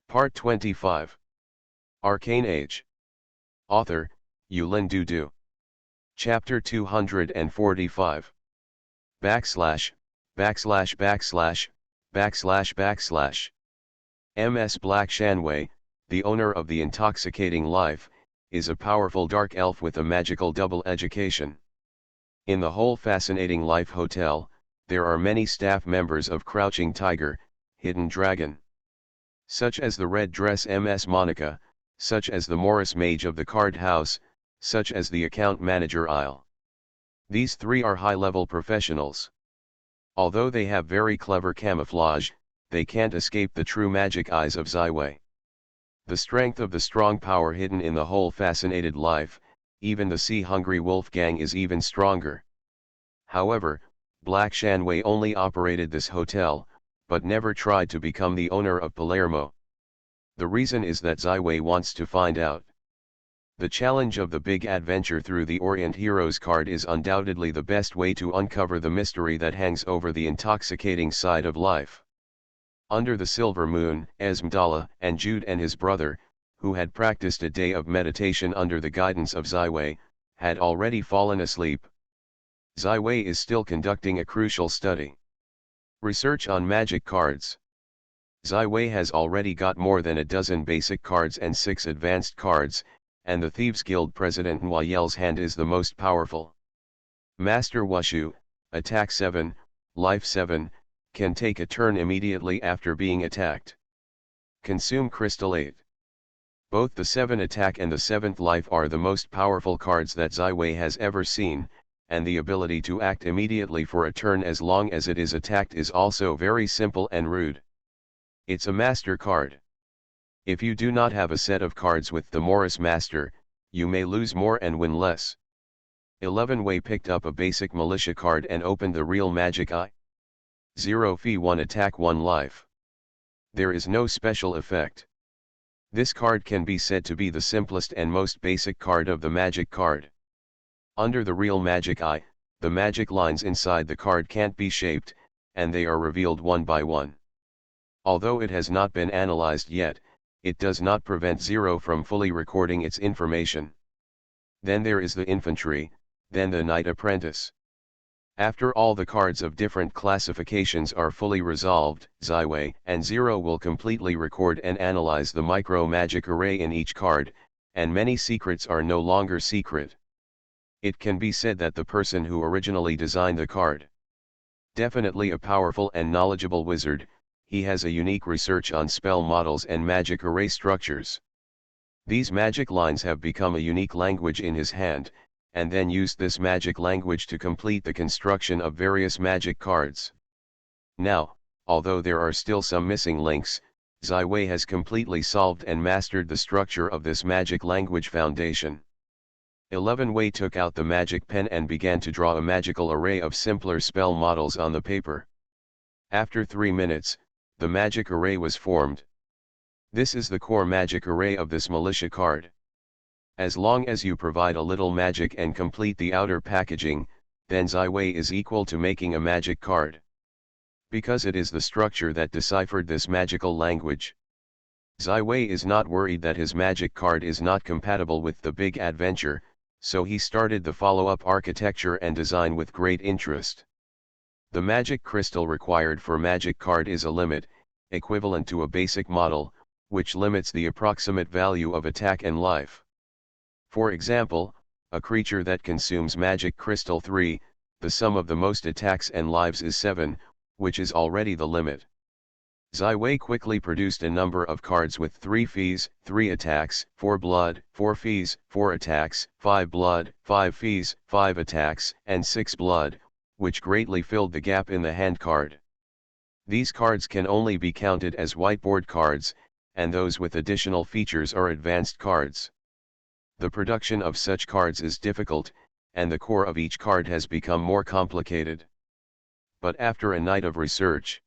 Part 25. Arcane Age. Author, Yulin Dudu. Chapter 245. Backslash, backslash backslash, backslash backslash. MS Black Shanwei, the owner of the intoxicating life, is a powerful dark elf with a magical double education. In the whole fascinating life hotel, there are many staff members of Crouching Tiger, Hidden Dragon. Such as the red dress MS Monica, such as the Morris Mage of the Card House, such as the account manager Isle. These three are high-level professionals. Although they have very clever camouflage, they can't escape the true magic eyes of Ziwei. The strength of the strong power hidden in the whole fascinated life, even the sea-hungry Wolfgang is even stronger. However, Black Shanwei only operated this hotel, but never tried to become the owner of Palermo. The reason is that Ziwei wants to find out. The challenge of the big adventure through the Orient Heroes card is undoubtedly the best way to uncover the mystery that hangs over the intoxicating side of life. Under the silver moon, Esmeralda and Jude and his brother, who had practiced a day of meditation under the guidance of Ziwei, had already fallen asleep. Ziwei is still conducting a crucial study. Research on magic cards. Ziwei has already got more than a dozen basic cards and 6 advanced cards, and the Thieves Guild President Noyel's hand is the most powerful. Master Wushu, attack 7, life 7, can take a turn immediately after being attacked. Consume Crystal 8. Both the 7 attack and the 7th life are the most powerful cards that Ziwei has ever seen, and the ability to act immediately for a turn as long as it is attacked is also very simple and rude. It's a master card. If you do not have a set of cards with the Morris Master, you may lose more and win less. 11 Wei picked up a basic militia card and opened the real magic eye. 0 fee 1 attack 1 life. There is no special effect. This card can be said to be the simplest and most basic card of the magic card. Under the real magic eye, the magic lines inside the card can't be shaped, and they are revealed one by one. Although it has not been analyzed yet, it does not prevent Zero from fully recording its information. Then there is the infantry, then the knight apprentice. After all the cards of different classifications are fully resolved, Ziwei and Zero will completely record and analyze the micro-magic array in each card, and many secrets are no longer secret. It can be said that the person who originally designed the card, definitely a powerful and knowledgeable wizard, he has a unique research on spell models and magic array structures. These magic lines have become a unique language in his hand, and then used this magic language to complete the construction of various magic cards. Now, although there are still some missing links, Ziwei has completely solved and mastered the structure of this magic language foundation. 11 Wei took out the magic pen and began to draw a magical array of simpler spell models on the paper. After 3 minutes, the magic array was formed. This is the core magic array of this militia card. As long as you provide a little magic and complete the outer packaging, then Ziwei is equal to making a magic card. Because it is the structure that deciphered this magical language. Ziwei is not worried that his magic card is not compatible with the big adventure, so he started the follow-up architecture and design with great interest. The magic crystal required for magic card is a limit, equivalent to a basic model, which limits the approximate value of attack and life. For example, a creature that consumes magic crystal 3, the sum of the most attacks and lives is 7, which is already the limit. Ziwei quickly produced a number of cards with 3 fees, 3 attacks, 4 blood, 4 fees, 4 attacks, 5 blood, 5 fees, 5 attacks, and 6 blood, which greatly filled the gap in the hand card. These cards can only be counted as whiteboard cards, and those with additional features are advanced cards. The production of such cards is difficult, and the core of each card has become more complicated. But after a night of research,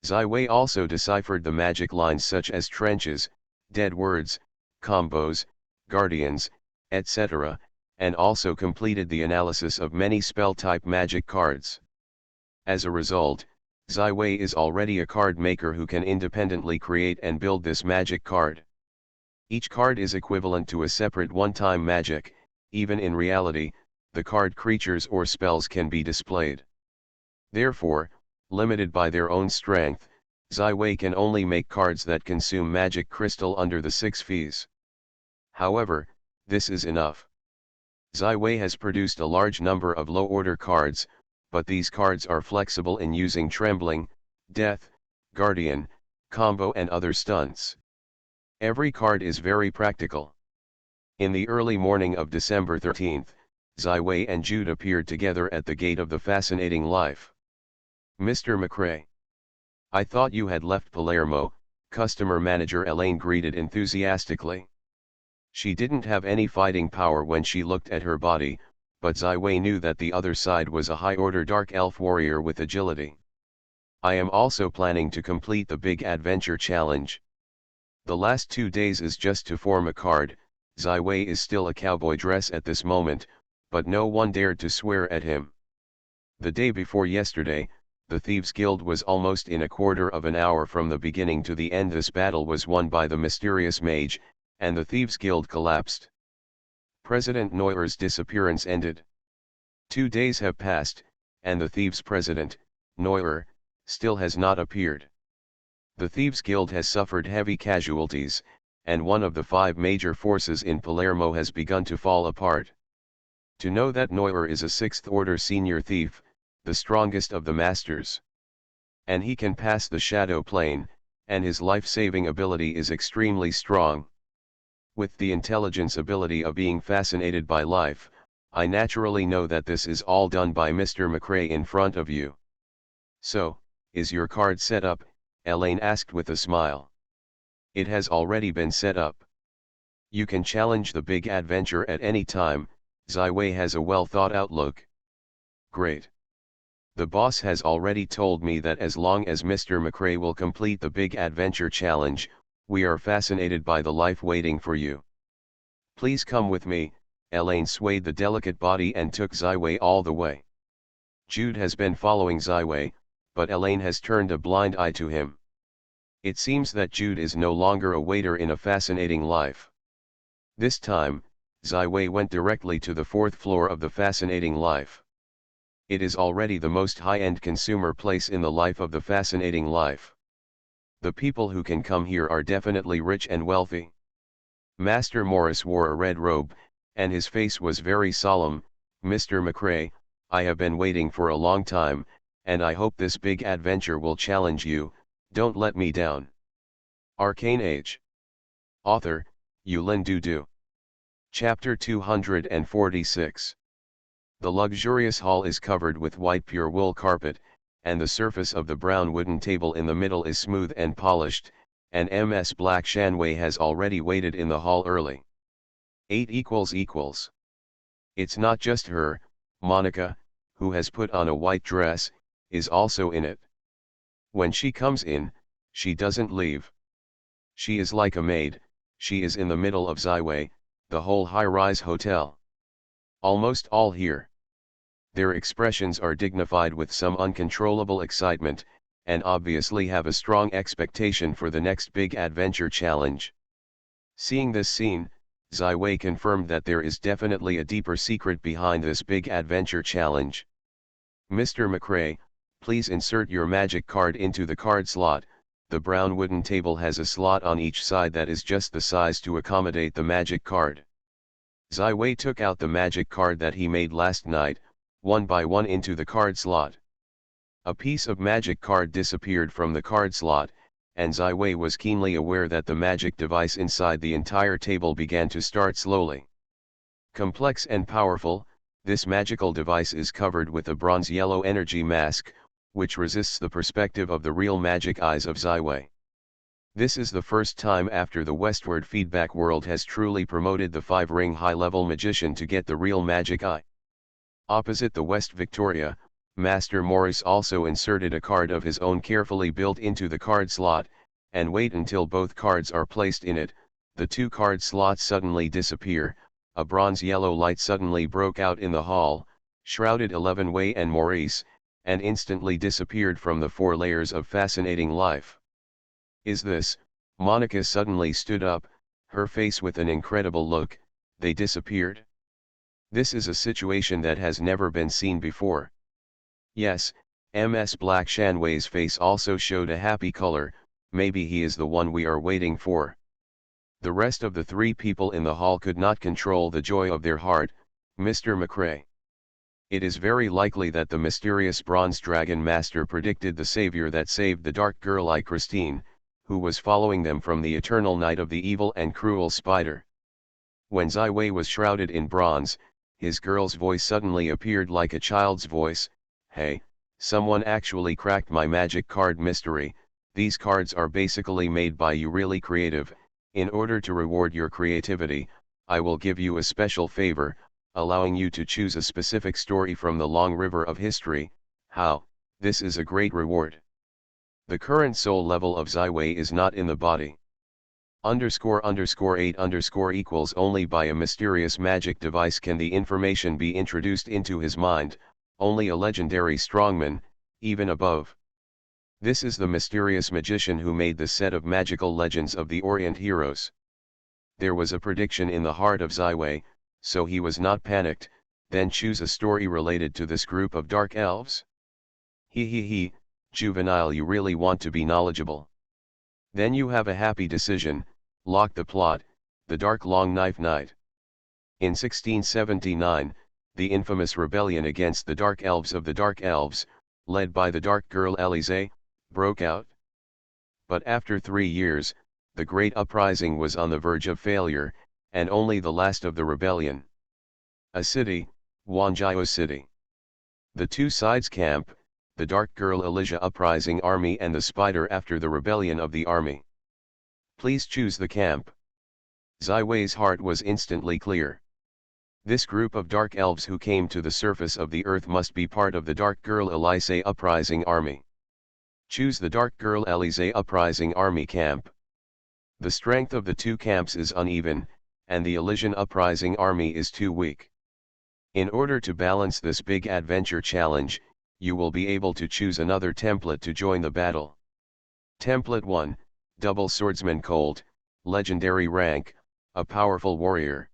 Ziwei also deciphered the magic lines such as trenches, dead words, combos, guardians, etc., and also completed the analysis of many spell-type magic cards. As a result, Wei is already a card maker who can independently create and build this magic card. Each card is equivalent to a separate one-time magic. Even in reality, the card creatures or spells can be displayed. Therefore, limited by their own strength, Wei can only make cards that consume magic crystal under the 6 fees. However, this is enough. Wei has produced a large number of low-order cards, but these cards are flexible in using Trembling, Death, Guardian, Combo and other stunts. Every card is very practical. In the early morning of December 13th, Wei and Jude appeared together at the gate of the fascinating life. Mr. McRae. I thought you had left Palermo, customer manager Elaine greeted enthusiastically. She didn't have any fighting power when she looked at her body, but Wei knew that the other side was a high-order dark elf warrior with agility. I am also planning to complete the big adventure challenge. The last 2 days is just to form a card. Wei is still a cowboy dress at this moment, but no one dared to swear at him. The day before yesterday, the Thieves' Guild was almost in a quarter of an hour from the beginning to the end. This battle was won by the mysterious mage, and the Thieves' Guild collapsed. President Neuer's disappearance ended. 2 days have passed, and the Thieves' President, Neuer, still has not appeared. The Thieves' Guild has suffered heavy casualties, and one of the 5 major forces in Palermo has begun to fall apart. To know that Neuer is a 6th-order senior thief, the strongest of the masters. And he can pass the shadow plane, and his life-saving ability is extremely strong. With the intelligence ability of being fascinated by life, I naturally know that this is all done by Mr. McRae in front of you. So, is your card set up? Elaine asked with a smile. It has already been set up. You can challenge the big adventure at any time. Wei has a well-thought-out look. Great. The boss has already told me that as long as Mr. McRae will complete the big adventure challenge, we are fascinated by the life waiting for you. Please come with me. Elaine swayed the delicate body and took Wei all the way. Jude has been following Wei, but Elaine has turned a blind eye to him. It seems that Jude is no longer a waiter in a fascinating life. This time, Wei went directly to the 4th floor of the fascinating life. It is already the most high-end consumer place in the life of the fascinating life. The people who can come here are definitely rich and wealthy. Master Morris wore a red robe, and his face was very solemn. Mr. McRae, I have been waiting for a long time, and I hope this big adventure will challenge you. Don't let me down. Arcane Age. Author, Yulin Dudu. Chapter 246. The luxurious hall is covered with white pure wool carpet, and the surface of the brown wooden table in the middle is smooth and polished, and Ms. Black Shanwei has already waited in the hall early. 8 ==. It's not just her, Monica, who has put on a white dress, is also in it. When she comes in, she doesn't leave. She is like a maid. She is in the middle of Wei, the whole high-rise hotel. Almost all here. Their expressions are dignified with some uncontrollable excitement, and obviously have a strong expectation for the next big adventure challenge. Seeing this scene, Wei confirmed that there is definitely a deeper secret behind this big adventure challenge. Mr. McRae, please insert your magic card into the card slot. The brown wooden table has a slot on each side that is just the size to accommodate the magic card. Wei took out the magic card that he made last night, one by one into the card slot. A piece of magic card disappeared from the card slot, and Wei was keenly aware that the magic device inside the entire table began to start slowly. Complex and powerful, this magical device is covered with a bronze-yellow energy mask, which resists the perspective of the real magic eyes of Wei. This is the first time after the Westward Feedback World has truly promoted the 5-ring high-level magician to get the real magic eye. Opposite the West Victoria, Master Morris also inserted a card of his own carefully built into the card slot, and wait until both cards are placed in it. The 2 card slots suddenly disappear. A bronze yellow light suddenly broke out in the hall, shrouded 11 Wei and Maurice, and instantly disappeared from the 4 layers of fascinating life. Is this? Monica suddenly stood up, her face with an incredible look. They disappeared? This is a situation that has never been seen before. Yes, Ms. Black Shanwei's face also showed a happy color. Maybe he is the one we are waiting for. The rest of the 3 people in the hall could not control the joy of their heart. Mr. McRae. It is very likely that the mysterious Bronze Dragon Master predicted the savior that saved the dark girl Christine, who was following them from the eternal night of the evil and cruel spider. When Zai Wei was shrouded in bronze, his girl's voice suddenly appeared like a child's voice. Hey, someone actually cracked my magic card mystery. These cards are basically made by you, really creative. In order to reward your creativity, I will give you a special favor, allowing you to choose a specific story from the long river of history. How? This is a great reward. The current soul level of Zai Wei is not in the body. __8_ equals only by a mysterious magic device can the information be introduced into his mind, only a legendary strongman, even above. This is the mysterious magician who made the set of magical legends of the Orient heroes. There was a prediction in the heart of Zai Wei, so he was not panicked. Then choose a story related to this group of dark elves. He, juvenile, you really want to be knowledgeable. Then you have a happy decision. Lock the plot, the Dark Long Knife Night. In 1679, the infamous rebellion against the Dark Elves of the Dark Elves, led by the Dark Girl Élysée, broke out. But after 3 years, the great uprising was on the verge of failure, and only the last of the rebellion. A city, Wanjiao City. The 2 sides camp, the Dark Girl Élysée uprising army and the spider after the rebellion of the army. Please choose the camp. Zai Wei's heart was instantly clear. This group of dark elves who came to the surface of the earth must be part of the Dark Girl Élysée uprising army. Choose the Dark Girl Élysée uprising army camp. The strength of the 2 camps is uneven, and the Elysian uprising army is too weak. In order to balance this big adventure challenge, you will be able to choose another template to join the battle. Template 1, Double Swordsman Colt, legendary rank, a powerful warrior.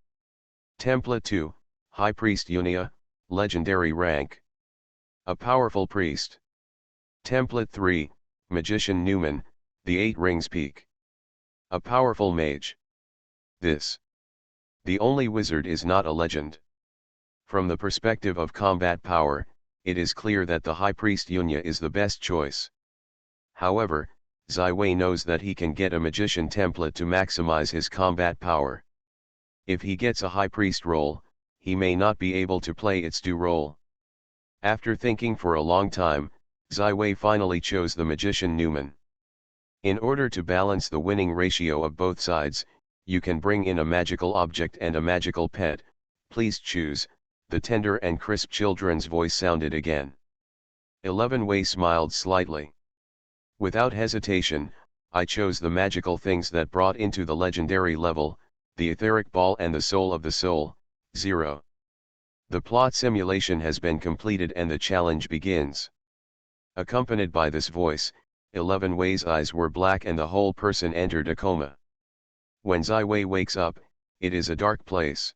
Template 2, High Priest Yunia, legendary rank, a powerful priest. Template 3, Magician Newman, the 8 Rings Peak, a powerful mage. The only wizard is not a legend. From the perspective of combat power, it is clear that the High Priest Yunia is the best choice. However, Zai Wei knows that he can get a magician template to maximize his combat power. If he gets a High Priest role, he may not be able to play its due role. After thinking for a long time, Zai Wei finally chose the Magician Newman. In order to balance the winning ratio of both sides, you can bring in a magical object and a magical pet. Please choose. The tender and crisp children's voice sounded again. 11 Wei smiled slightly. Without hesitation, I chose the magical things that brought into the legendary level, the etheric ball and the soul of the soul, 0. The plot simulation has been completed and the challenge begins. Accompanied by this voice, 11 Wei's eyes were black and the whole person entered a coma. When Zai Wei wakes up, it is a dark place.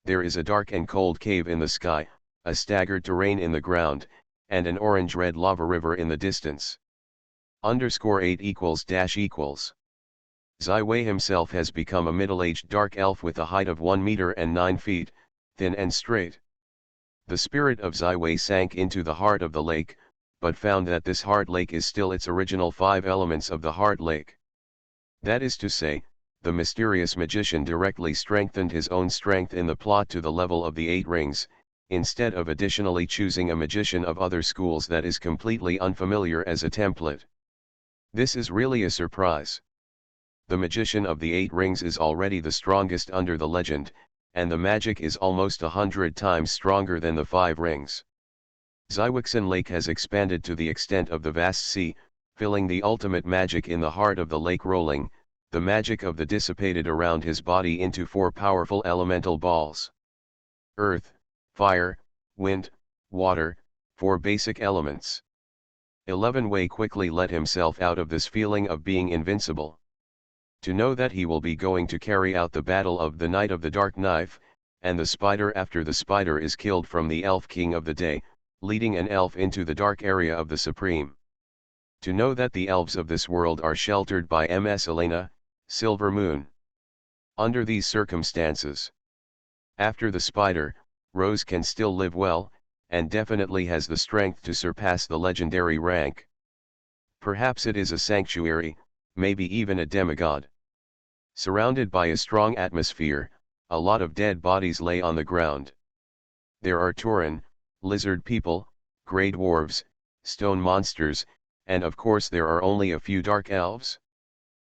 There is a dark and cold cave in the sky, a staggered terrain in the ground, and an orange-red lava river in the distance. _8 ==. Zai Wei himself has become a middle-aged dark elf with a height of 1 meter and 9 feet, thin and straight. The spirit of Zai Wei sank into the heart of the lake, but found that this heart lake is still its original 5 elements of the heart lake. That is to say, the mysterious magician directly strengthened his own strength in the plot to the level of the 8 rings, instead of additionally choosing a magician of other schools that is completely unfamiliar as a template. This is really a surprise. The magician of the 8 rings is already the strongest under the legend, and the magic is almost 100 times stronger than the 5 rings. Xiwixin Lake has expanded to the extent of the vast sea, filling the ultimate magic in the heart of the lake, rolling the magic of the dissipated around his body into 4 powerful elemental balls. Earth, fire, wind, water, 4 basic elements. 11 Wei quickly let himself out of this feeling of being invincible. To know that he will be going to carry out the battle of the Night of the Dark Knife, and the spider after the spider is killed from the Elf King of the Day, leading an elf into the dark area of the Supreme. To know that the elves of this world are sheltered by Ms. Elena, Silver Moon. Under these circumstances, after the spider, Rose can still live well, and definitely has the strength to surpass the legendary rank. Perhaps it is a sanctuary, maybe even a demigod. Surrounded by a strong atmosphere, a lot of dead bodies lay on the ground. There are Tauren, lizard people, grey dwarves, stone monsters, and of course there are only a few dark elves.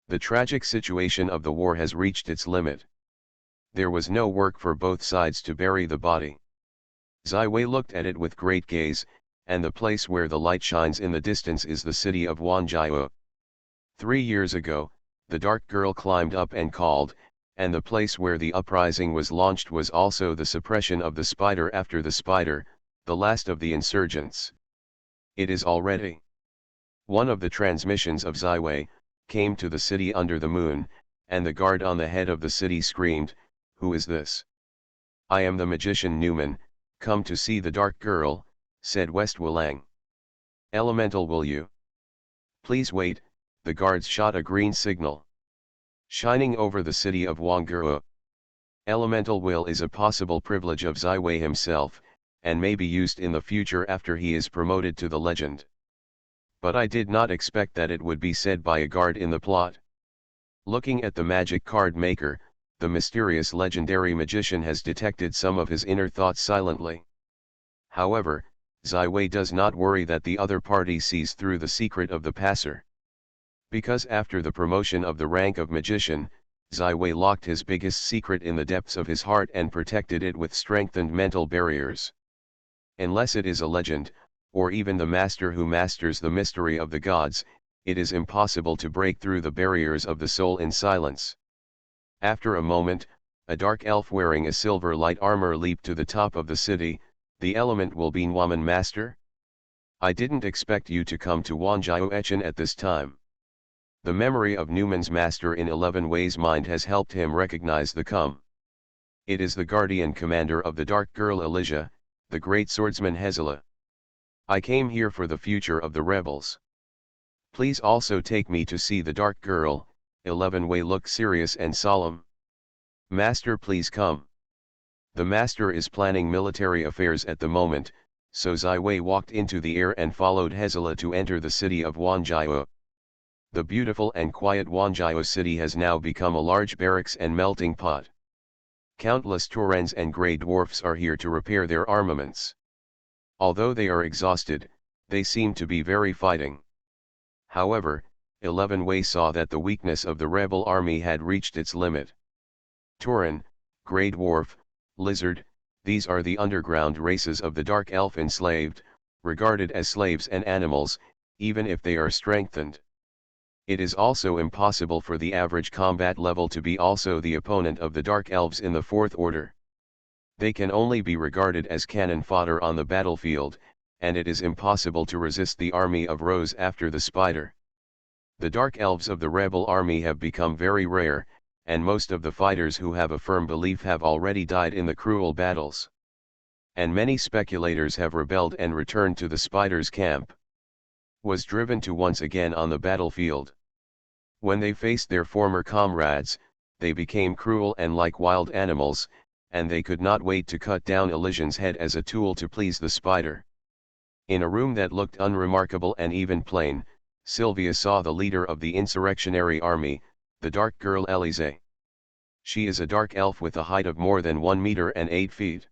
The tragic situation of the war has reached its limit. There was no work for both sides to bury the body. Zai Wei looked at it with great gaze, and the place where the light shines in the distance is the city of Wanjiao. 3 years ago, the dark girl climbed up and called, and the place where the uprising was launched was also the suppression of the spider after the spider, the last of the insurgents. It is already. One of the transmissions of Zai Wei came to the city under the moon, and the guard on the head of the city screamed, "Who is this?" "I am the magician Newman, come to see the dark girl," said West Wulang. "Elemental, will you please wait?" The guards shot a green signal. Shining over the city of Wangguo. Elemental will is a possible privilege of Zai Wei himself, and may be used in the future after he is promoted to the legend. But I did not expect that it would be said by a guard in the plot. Looking at the magic card maker, the mysterious legendary magician has detected some of his inner thoughts silently. However, Zai Wei does not worry that the other party sees through the secret of the passer. Because after the promotion of the rank of magician, Zai Wei locked his biggest secret in the depths of his heart and protected it with strengthened mental barriers. Unless it is a legend, or even the master who masters the mystery of the gods, it is impossible to break through the barriers of the soul in silence. After a moment, a dark elf wearing a silver light armor leaped to the top of the city. "The element will be Nwaman, master? I didn't expect you to come to Wanjiao Echen at this time." The memory of Newman's master in 11 Wei's mind has helped him recognize the come. It is the guardian commander of the dark girl Elijah, the great swordsman Hezela. "I came here for the future of the rebels. Please also take me to see the dark girl." 11 Wei looked serious and solemn. "Master, please come." The master is planning military affairs at the moment, so Zai Wei walked into the air and followed Hezela to enter the city of Wanjiao. The beautiful and quiet Wanjiao city has now become a large barracks and melting pot. Countless Taurens and grey dwarfs are here to repair their armaments. Although they are exhausted, they seem to be very fighting. However, 11 Wei saw that the weakness of the rebel army had reached its limit. Tauren, grey dwarf, lizard, these are the underground races of the dark elf enslaved, regarded as slaves and animals, even if they are strengthened. It is also impossible for the average combat level to be also the opponent of the dark elves in the fourth order. They can only be regarded as cannon fodder on the battlefield, and it is impossible to resist the army of Rose after the spider. The dark elves of the rebel army have become very rare, and most of the fighters who have a firm belief have already died in the cruel battles. And many speculators have rebelled and returned to the spider's camp. Was driven to once again on the battlefield. When they faced their former comrades, they became cruel and like wild animals, and they could not wait to cut down Elysian's head as a tool to please the spider. In a room that looked unremarkable and even plain, Sylvia saw the leader of the insurrectionary army, the dark girl Elise. She is a dark elf with a height of more than 1 meter and 8 feet.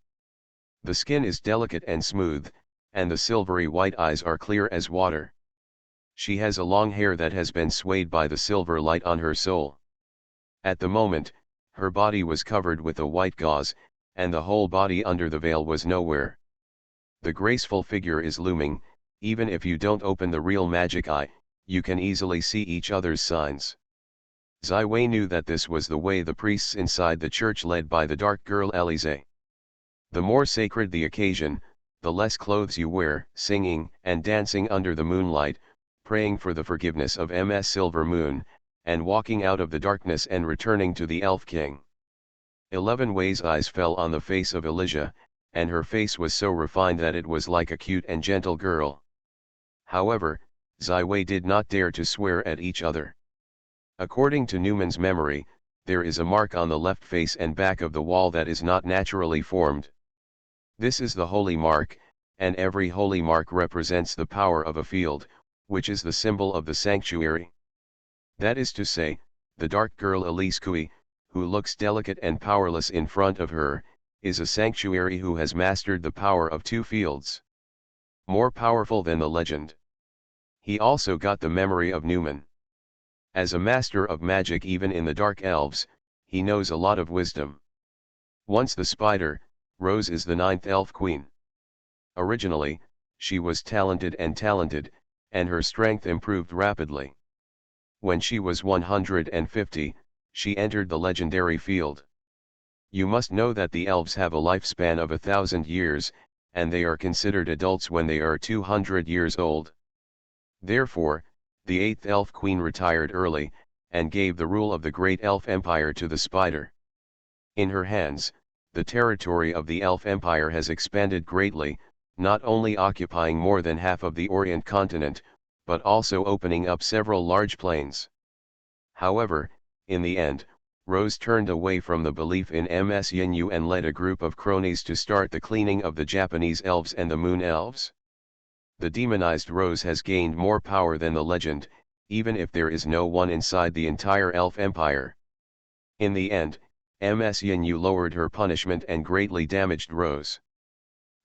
The skin is delicate and smooth, and the silvery white eyes are clear as water. She has a long hair that has been swayed by the silver light on her soul. At the moment, her body was covered with a white gauze, and the whole body under the veil was nowhere. The graceful figure is looming. Even if you don't open the real magic eye, you can easily see each other's signs. Zai Wei knew that this was the way the priests inside the church led by the dark girl Elise. The more sacred the occasion, the less clothes you wear, singing and dancing under the moonlight, praying for the forgiveness of Ms. Silver Moon, and walking out of the darkness and returning to the Elf King. 11 Wei's eyes fell on the face of Elijah, and her face was so refined that it was like a cute and gentle girl. However, Zai Wei did not dare to swear at each other. According to Newman's memory, there is a mark on the left face and back of the wall that is not naturally formed. This is the holy mark, and every holy mark represents the power of a field, which is the symbol of the sanctuary. That is to say, the dark girl Elise Kui, who looks delicate and powerless in front of her, is a sanctuary who has mastered the power of 2 fields. More powerful than the legend. He also got the memory of Newman. As a master of magic even in the Dark Elves, he knows a lot of wisdom. Once the spider, Rose is the 9th Elf Queen. Originally, she was talented, and her strength improved rapidly. When she was 150, she entered the legendary field. You must know that the elves have a lifespan of 1,000 years, and they are considered adults when they are 200 years old. Therefore, the 8th Elf Queen retired early, and gave the rule of the Great Elf Empire to the spider. In her hands, the territory of the Elf Empire has expanded greatly, not only occupying more than half of the Orient continent, but also opening up several large plains. However, in the end, Rose turned away from the belief in Ms. Yinyu and led a group of cronies to start the cleaning of the Japanese elves and the Moon Elves. The demonized Rose has gained more power than the legend, even if there is no one inside the entire Elf Empire. In the end, Ms. Yinyu lowered her punishment and greatly damaged Rose.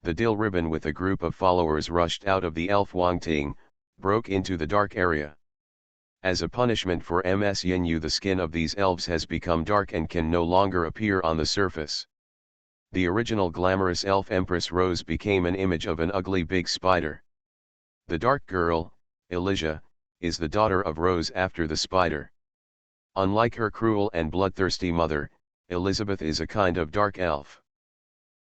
The Dill Ribbon with a group of followers rushed out of the Elf Wangting, broke into the dark area. As a punishment for Ms. Yinyu, the skin of these elves has become dark and can no longer appear on the surface. The original glamorous elf Empress Rose became an image of an ugly big spider. The dark girl, Elijah, is the daughter of Rose after the spider. Unlike her cruel and bloodthirsty mother, Elizabeth is a kind of dark elf.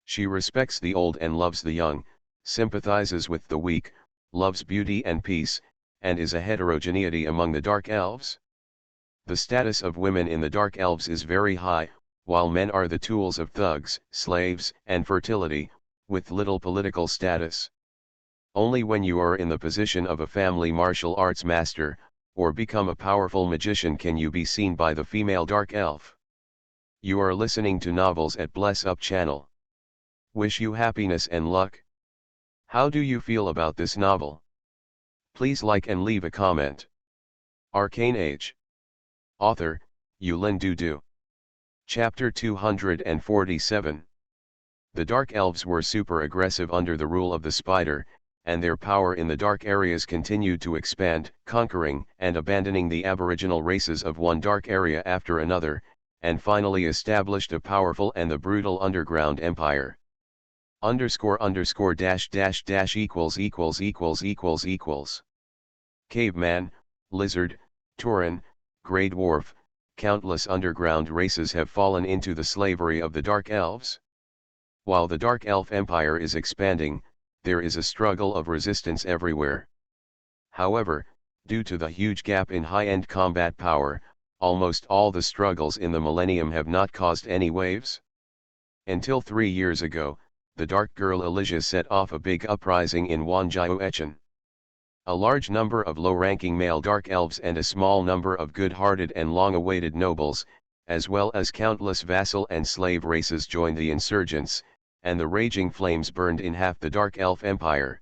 She respects the old and loves the young, sympathizes with the weak, loves beauty and peace, and is a heterogeneity among the dark elves. The status of women in the dark elves is very high, while men are the tools of thugs, slaves, and fertility, with little political status. Only when you are in the position of a family martial arts master, or become a powerful magician, can you be seen by the female dark elf. You are listening to Novels at Bless Up channel. Wish you happiness and luck. How do you feel about this novel? Please like and leave a comment. Arcane Age. Author, Yulin Dudu. Chapter 247. The Dark Elves were super aggressive under the rule of the spider, and their power in the dark areas continued to expand, conquering and abandoning the aboriginal races of one dark area after another, and finally established a powerful and the brutal underground empire. ____============. Caveman, lizard, tauren, grey dwarf, countless underground races have fallen into the slavery of the Dark Elves. While the Dark Elf Empire is expanding, there is a struggle of resistance everywhere. However, due to the huge gap in high-end combat power, almost all the struggles in the millennium have not caused any waves. Until 3 years ago, the dark girl Elijah set off a big uprising in Wanjiao. A large number of low-ranking male dark elves and a small number of good-hearted and long-awaited nobles, as well as countless vassal and slave races joined the insurgents, and the raging flames burned in half the Dark Elf Empire.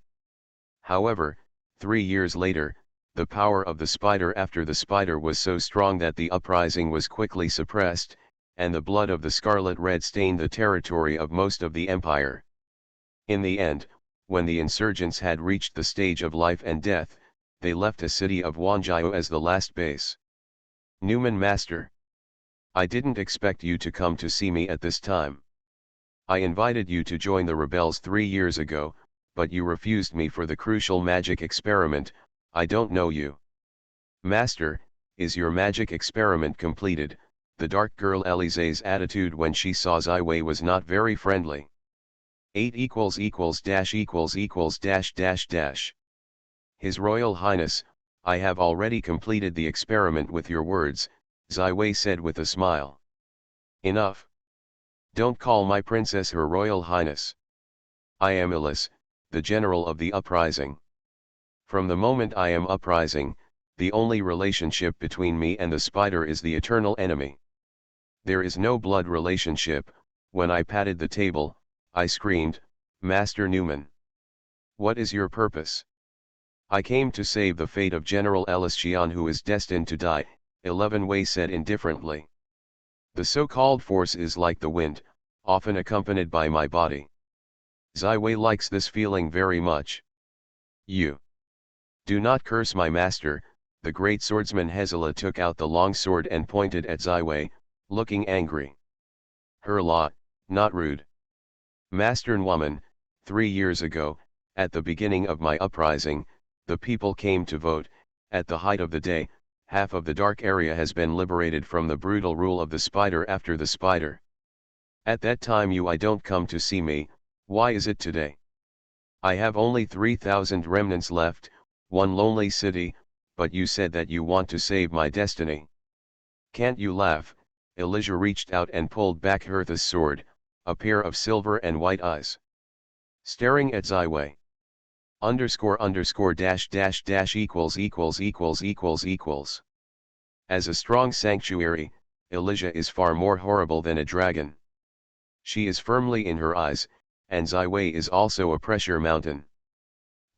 However, 3 years later, the power of the spider after the spider was so strong that the uprising was quickly suppressed, and the blood of the Scarlet Red stained the territory of most of the empire. In the end, when the insurgents had reached the stage of life and death, they left the city of Wanjiao as the last base. Newman Master. I didn't expect you to come to see me at this time. I invited you to join the rebels 3 years ago, but you refused me for the crucial magic experiment. I don't know you. Master, is your magic experiment completed? The dark girl Elise's attitude when she saw Zai Wei was not very friendly. 8 equals equals dash equals equals dash dash dash. His Royal Highness, I have already completed the experiment with your words, Ziwei said with a smile. Enough. Don't call my princess Her Royal Highness. I am Illis, the general of the uprising. From the moment I am uprising, the only relationship between me and the spider is the eternal enemy. There is no blood relationship. When I patted the table, I screamed, Master Newman. What is your purpose? I came to save the fate of General Ellis Xian, who is destined to die, 11 Wei said indifferently. The so-called force is like the wind, often accompanied by my body. Ziwei likes this feeling very much. You. Do not curse my master. The great swordsman Hezala took out the long sword and pointed at Ziwei, looking angry. Her law, not rude. Master Nwaman, 3 years ago, at the beginning of my uprising, the people came to vote. At the height of the day, half of the dark area has been liberated from the brutal rule of the spider after the spider. At that time I don't come to see me. Why is it today? I have only 3,000 remnants left, one lonely city, but you said that you want to save my destiny. Can't you laugh? Elijah reached out and pulled back Hertha's sword, a pair of silver and white eyes. Staring at Ziwei. ___ dash dash dash equals equals equals equals equals. As a strong sanctuary, Elijah is far more horrible than a dragon. She is firmly in her eyes, and Ziwei is also a pressure mountain.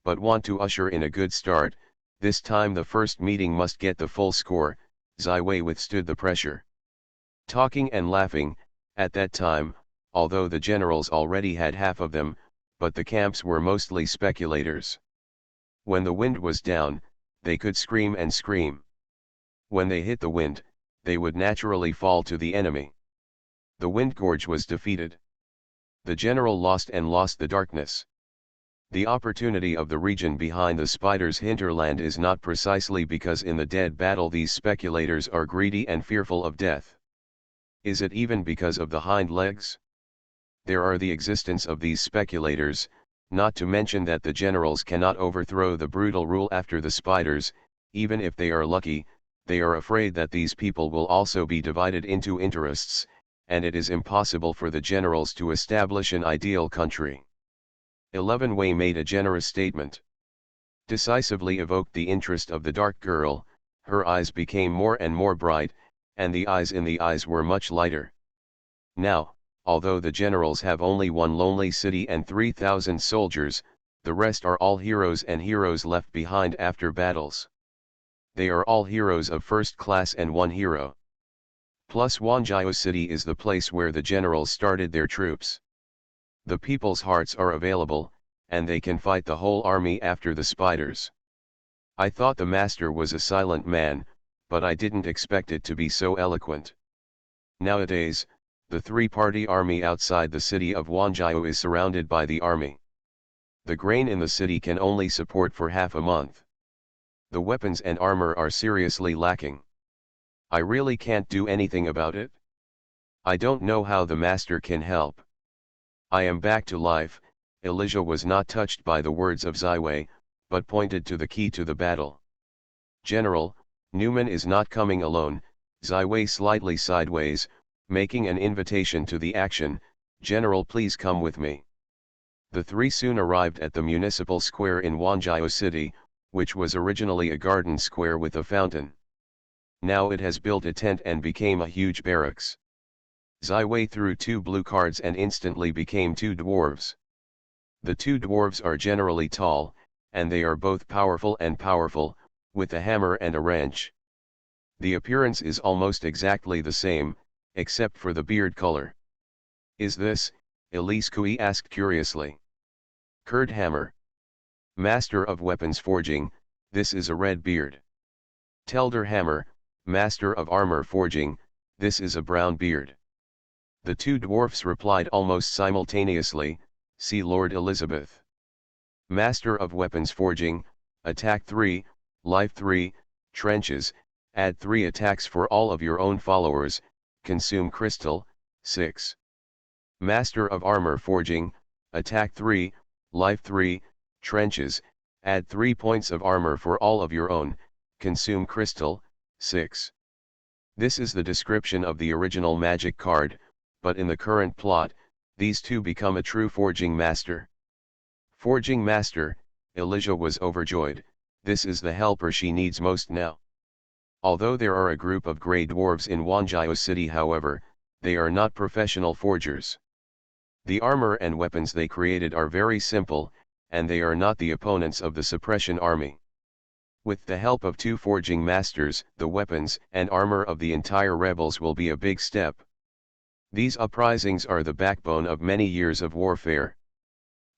But want to usher in a good start, this time the first meeting must get the full score. Ziwei withstood the pressure. Talking and laughing, at that time, although the generals already had half of them, but the camps were mostly speculators. When the wind was down, they could scream and scream. When they hit the wind, they would naturally fall to the enemy. The wind gorge was defeated. The general lost and lost the darkness. The opportunity of the region behind the spider's hinterland is not precisely because in the dead battle these speculators are greedy and fearful of death. Is it even because of the hind legs? There are the existence of these speculators, not to mention that the generals cannot overthrow the brutal rule after the spiders. Even if they are lucky, they are afraid that these people will also be divided into interests, and it is impossible for the generals to establish an ideal country. 11 Wei made a generous statement. Decisively evoked the interest of the dark girl. Her eyes became more and more bright, and the eyes in the eyes were much lighter. Now, although the generals have only one lonely city and 3,000 soldiers, the rest are all heroes and heroes left behind after battles. They are all heroes of first class and one hero. Plus Wanjiao City is the place where the generals started their troops. The people's hearts are available, and they can fight the whole army after the spiders. I thought the master was a silent man, but I didn't expect it to be so eloquent. Nowadays, the three-party army outside the city of Wanjiao is surrounded by the army. The grain in the city can only support for half a month. The weapons and armor are seriously lacking. I really can't do anything about it. I don't know how the master can help. I am back to life. Elijah was not touched by the words of Ziwei, but pointed to the key to the battle. General, Newman is not coming alone. Ziwei slightly sideways, making an invitation to the action. General, please come with me. The three soon arrived at the municipal square in Wanjiao City, which was originally a garden square with a fountain. Now it has built a tent and became a huge barracks. Ziwei threw 2 blue cards and instantly became 2 dwarves. The 2 dwarves are generally tall, and they are both powerful, with a hammer and a wrench. The appearance is almost exactly the same, except for the beard color. Is this? Elise Kui asked curiously. Kurd hammer. Master of weapons forging, this is a red beard. Telder hammer, master of armor forging, this is a brown beard. The 2 dwarfs replied almost simultaneously, see Lord Elizabeth. Master of weapons forging, attack 3, life 3, trenches, add 3 attacks for all of your own followers, consume crystal, 6. Master of armor forging, Attack 3, Life 3, Trenches, add 3 points of armor for all of your own, Consume Crystal, 6. This is the description of the original magic card, but in the current plot, these two become a true Forging Master. Forging Master, Elijah was overjoyed, this is the helper she needs most now. Although there are a group of grey dwarves in Wanjiao City, however, they are not professional forgers. The armor and weapons they created are very simple, and they are not the opponents of the Suppression Army. With the help of 2 forging masters, the weapons and armor of the entire rebels will be a big step. These uprisings are the backbone of many years of warfare.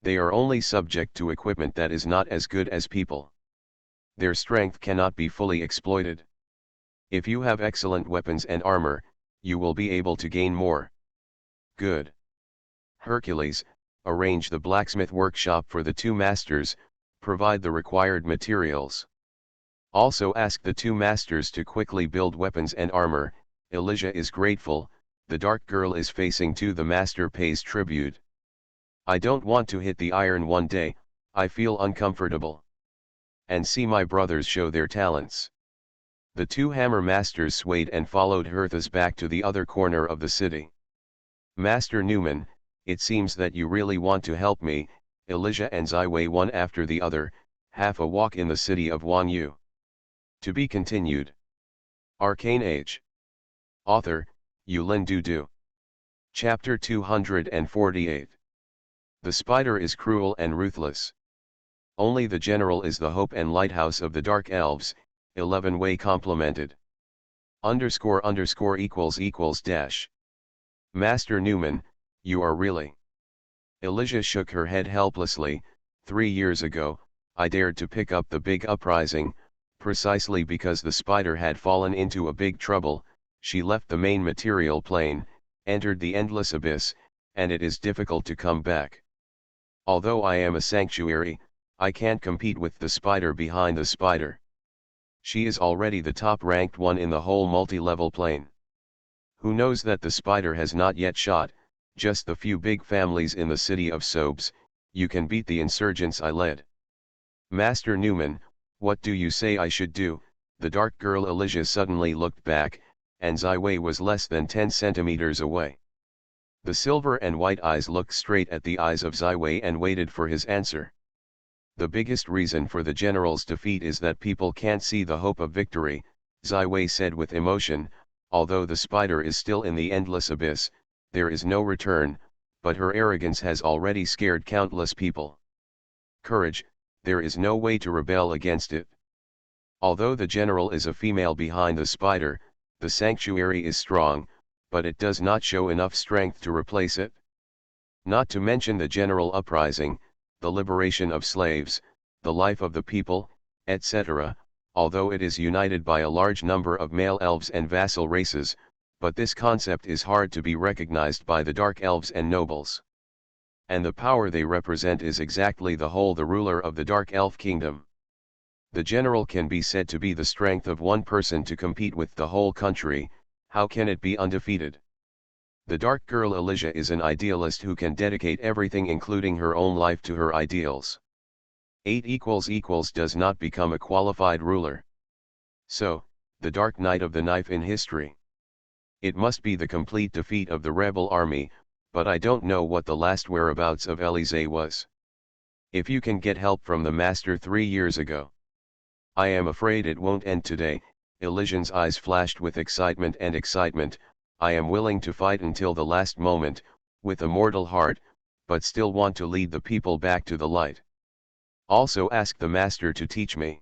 They are only subject to equipment that is not as good as people. Their strength cannot be fully exploited. If you have excellent weapons and armor, you will be able to gain more. Good. Hercules, arrange the blacksmith workshop for the 2 masters, provide the required materials. Also ask the 2 masters to quickly build weapons and armor. Elijah is grateful, the dark girl is facing to the master pays tribute. I don't want to hit the iron one day, I feel uncomfortable. And see my brothers show their talents. The 2 hammer masters swayed and followed Herthas back to the other corner of the city. Master Newman, it seems that you really want to help me. Elijah and Ziwei one after the other, half a walk in the city of Wanyu. To be continued. Arcane Age. Author, Yulin Dudu. Chapter 248. The spider is cruel and ruthless. Only the general is the hope and lighthouse of the dark elves, 11 way complemented. __= dash. Master Newman, you are really. Elijah shook her head helplessly. 3 years ago, I dared to pick up the big uprising, precisely because the spider had fallen into a big trouble. She left the main material plane, entered the endless abyss, and it is difficult to come back. Although I am a sanctuary, I can't compete with the spider behind the spider. She is already the top-ranked one in the whole multi-level plane. Who knows that the spider has not yet shot, just the few big families in the city of Sobes. You can beat the insurgents I led. Master Newman, what do you say I should do? The dark girl Elijah suddenly looked back, and Ziwei was less than 10 centimeters away. The silver and white eyes looked straight at the eyes of Ziwei and waited for his answer. The biggest reason for the general's defeat is that people can't see the hope of victory, Ziwei said with emotion. Although the spider is still in the endless abyss, there is no return, but her arrogance has already scared countless people. Courage, there is no way to rebel against it. Although the general is a female behind the spider, the sanctuary is strong, but it does not show enough strength to replace it. Not to mention the general uprising, the liberation of slaves, the life of the people, etc., although it is united by a large number of male elves and vassal races, but this concept is hard to be recognized by the dark elves and nobles. And the power they represent is exactly the ruler of the dark elf kingdom. The general can be said to be the strength of one person to compete with the whole country. How can it be undefeated? The dark girl Elijah is an idealist who can dedicate everything including her own life to her ideals. 8 == does not become a qualified ruler. So, the dark night of the knife in history. It must be the complete defeat of the rebel army, but I don't know what the last whereabouts of Elysée was. If you can get help from the master 3 years ago. I am afraid it won't end today. Elysian's eyes flashed with excitement. I am willing to fight until the last moment, with a mortal heart, but still want to lead the people back to the light. Also ask the master to teach me.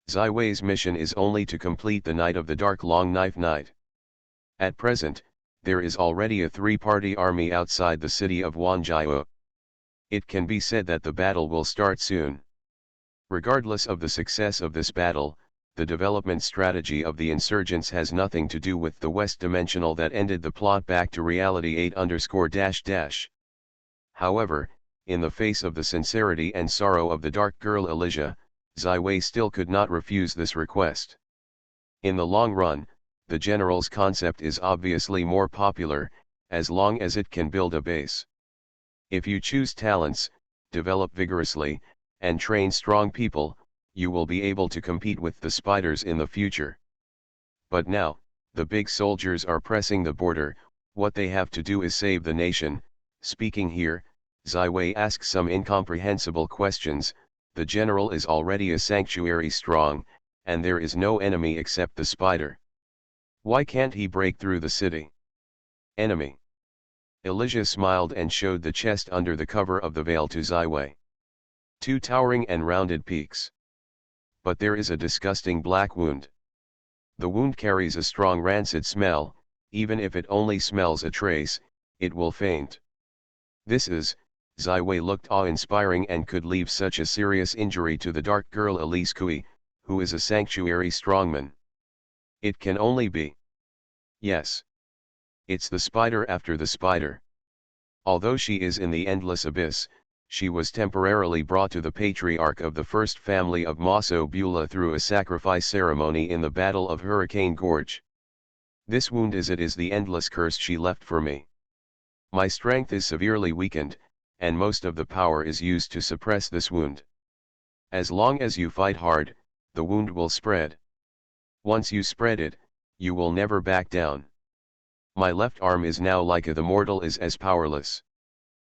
Ziwei's mission is only to complete the night of the dark long knife night. At present, there is already a 3-party army outside the city of Wanjiao. It can be said that the battle will start soon. Regardless of the success of this battle, the development strategy of the insurgents has nothing to do with the West Dimensional that ended the plot back to reality 8__. However, in the face of the sincerity and sorrow of the dark girl Elijah, Ziwei still could not refuse this request. In the long run, the general's concept is obviously more popular, as long as it can build a base. If you choose talents, develop vigorously, and train strong people, you will be able to compete with the spiders in the future. But now, the big soldiers are pressing the border, what they have to do is save the nation. Speaking here, Ziwei asks some incomprehensible questions. The general is already a sanctuary strong, and there is no enemy except the spider. Why can't he break through the city? Enemy. Elijah smiled and showed the chest under the cover of the veil to Ziwei. Two towering and rounded peaks. But there is a disgusting black wound. The wound carries a strong rancid smell, even if it only smells a trace, it will faint. This is, Ziwei looked awe-inspiring and could leave such a serious injury to the dark girl Elise Kui, who is a sanctuary strongman. It can only be. Yes. It's the spider after the spider. Although she is in the endless abyss, she was temporarily brought to the patriarch of the first family of Maso Beulah through a sacrifice ceremony in the Battle of Hurricane Gorge. This wound is the endless curse she left for me. My strength is severely weakened, and most of the power is used to suppress this wound. As long as you fight hard, the wound will spread. Once you spread it, you will never back down. My left arm is now like the mortal is as powerless.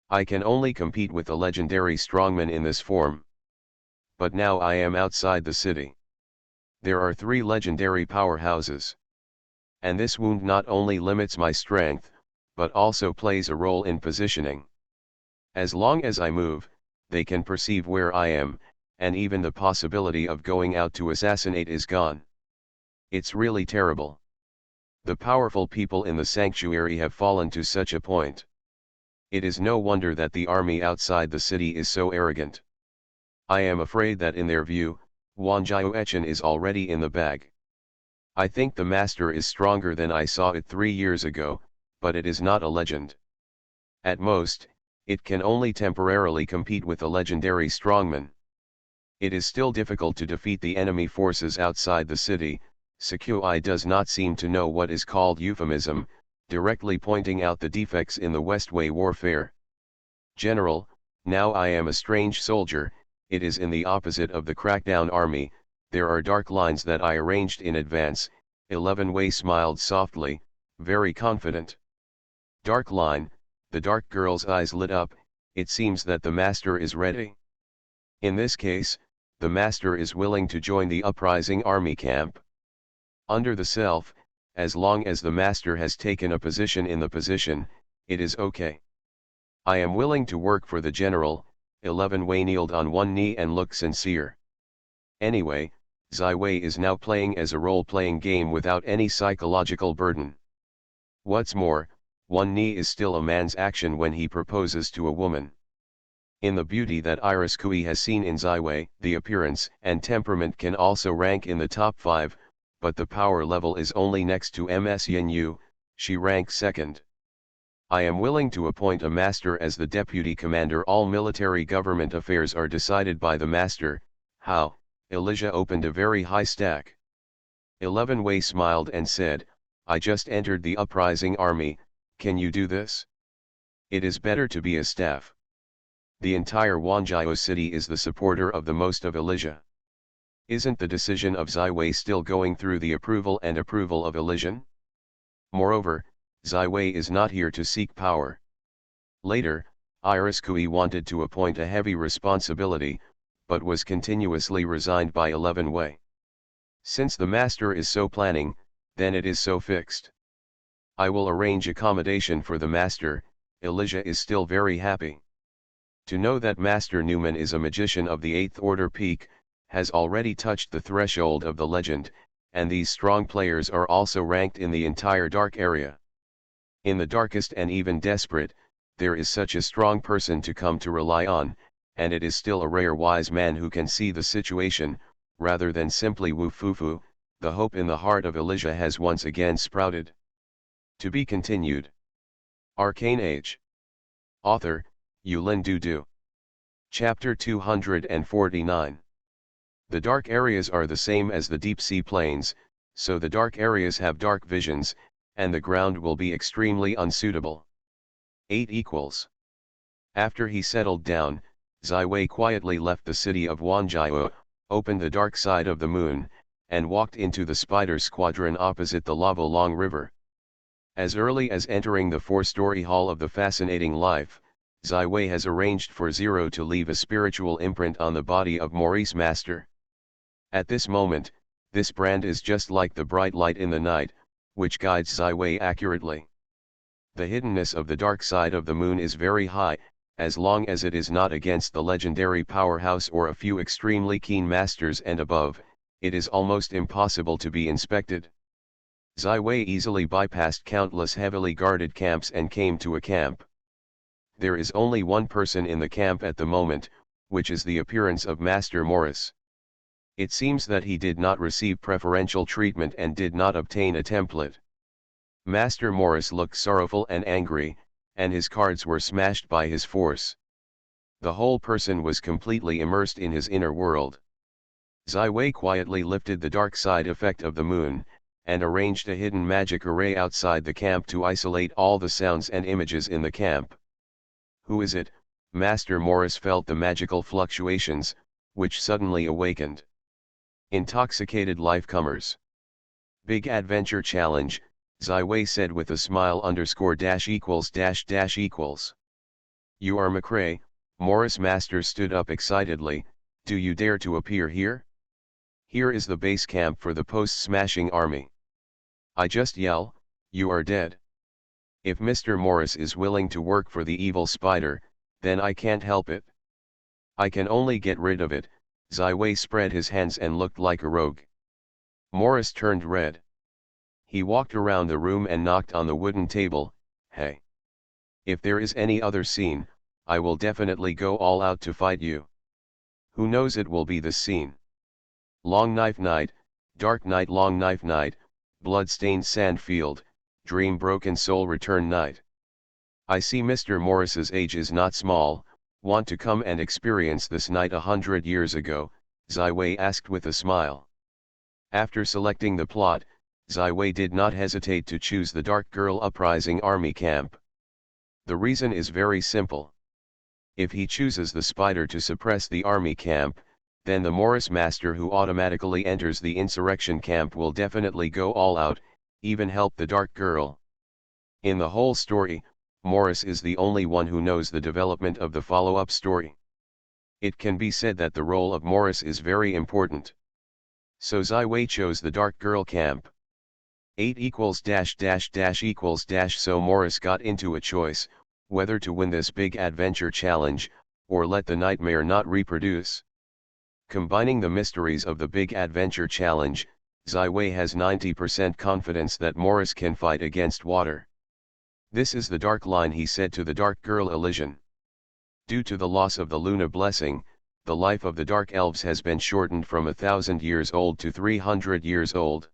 I can only compete with the legendary strongman in this form. But now I am outside the city. There are 3 legendary powerhouses. And this wound not only limits my strength, but also plays a role in positioning. As long as I move, they can perceive where I am, and even the possibility of going out to assassinate is gone. It's really terrible. The powerful people in the sanctuary have fallen to such a point. It is no wonder that the army outside the city is so arrogant. I am afraid that in their view, Wanjiao is already in the bag. I think the master is stronger than I saw it 3 years ago, but it is not a legend. At most, it can only temporarily compete with a legendary strongman. It is still difficult to defeat the enemy forces outside the city. Sekyoi does not seem to know what is called euphemism, directly pointing out the defects in the Westway warfare. General, now I am a strange soldier, it is in the opposite of the crackdown army, there are dark lines that I arranged in advance. 11 Wei smiled softly, very confident. Dark line, the dark girl's eyes lit up, it seems that the master is ready. In this case, the master is willing to join the uprising army camp. Under the self, as long as the master has taken a position in the position, it is okay. I am willing to work for the general. 11 Wei kneeled on one knee and looked sincere. Anyway, Ziwei is now playing as a role-playing game without any psychological burden. What's more, one knee is still a man's action when he proposes to a woman. In the beauty that Iris Kui has seen in Ziwei, the appearance and temperament can also rank in the top 5, but the power level is only next to Ms Yin, she ranks second. I am willing to appoint a master as the deputy commander. All military government affairs are decided by the master. How? Elijah opened a very high stack. 11 Wei smiled and said, I just entered the uprising army, can you do this? It is better to be a staff. The entire Wanjiao city is the supporter of the most of Elijah. Isn't the decision of Ziwei still going through the approval of Elysian? Moreover, Ziwei is not here to seek power. Later, Iris Kui wanted to appoint a heavy responsibility, but was continuously resigned by 11 Wei. Since the master is so planning, then it is so fixed. I will arrange accommodation for the master. Elijah is still very happy. To know that Master Newman is a magician of the 8th order peak, has already touched the threshold of the legend, and these strong players are also ranked in the entire dark area. In the darkest and even desperate, there is such a strong person to come to rely on, and it is still a rare wise man who can see the situation, rather than simply woo-foo-foo. The hope in the heart of Elijah has once again sprouted. To be continued. Arcane Age. Author, Yulin Du. Chapter 249. The dark areas are the same as the deep sea plains, so the dark areas have dark visions, and the ground will be extremely unsuitable. 8 equals. After he settled down, Zai Wei quietly left the city of Wanjiao, opened the dark side of the moon, and walked into the spider squadron opposite the Lava Long River. As early as entering the four-story hall of the fascinating life, Zai Wei has arranged for Zero to leave a spiritual imprint on the body of Maurice Master. At this moment, this brand is just like the bright light in the night, which guides Zai Wei accurately. The hiddenness of the dark side of the moon is very high, as long as it is not against the legendary powerhouse or a few extremely keen masters and above, it is almost impossible to be inspected. Zai Wei easily bypassed countless heavily guarded camps and came to a camp. There is only one person in the camp at the moment, which is the appearance of Master Morris. It seems that he did not receive preferential treatment and did not obtain a template. Master Morris looked sorrowful and angry, and his cards were smashed by his force. The whole person was completely immersed in his inner world. Zai Wei quietly lifted the dark side effect of the moon, and arranged a hidden magic array outside the camp to isolate all the sounds and images in the camp. Who is it? Master Morris felt the magical fluctuations, which suddenly awakened. Intoxicated lifecomers. Big Adventure Challenge, Zai Wei said with a smile _===. You are McRae. Morris Master stood up excitedly. Do you dare to appear here? Here is the base camp for the post-smashing army. I just yell, you are dead. If Mr. Morris is willing to work for the evil spider, then I can't help it. I can only get rid of it. Zai Wei spread his hands and looked like a rogue. Morris turned red. He walked around the room and knocked on the wooden table. Hey! If there is any other scene, I will definitely go all out to fight you. Who knows, it will be this scene. Long knife night, dark night, long knife night, blood-stained sand field, dream broken soul return night. I see Mr. Morris's age is not small. Want to come and experience this night 100 years ago? Zai Wei asked with a smile. After selecting the plot, Zai Wei did not hesitate to choose the Dark Girl Uprising Army Camp. The reason is very simple. If he chooses the spider to suppress the army camp, then the Morris Master who automatically enters the insurrection camp will definitely go all out, even help the Dark Girl. In the whole story, Morris is the only one who knows the development of the follow-up story. It can be said that the role of Morris is very important. So Zai Wei chose the Dark Girl camp. 8 ====. So Morris got into a choice, whether to win this big adventure challenge, or let the nightmare not reproduce. Combining the mysteries of the big adventure challenge, Zai Wei has 90% confidence that Morris can fight against water. This is the dark line, he said to the Dark Girl Elysian. Due to the loss of the Luna blessing, the life of the Dark Elves has been shortened from 1,000 years old to 300 years old.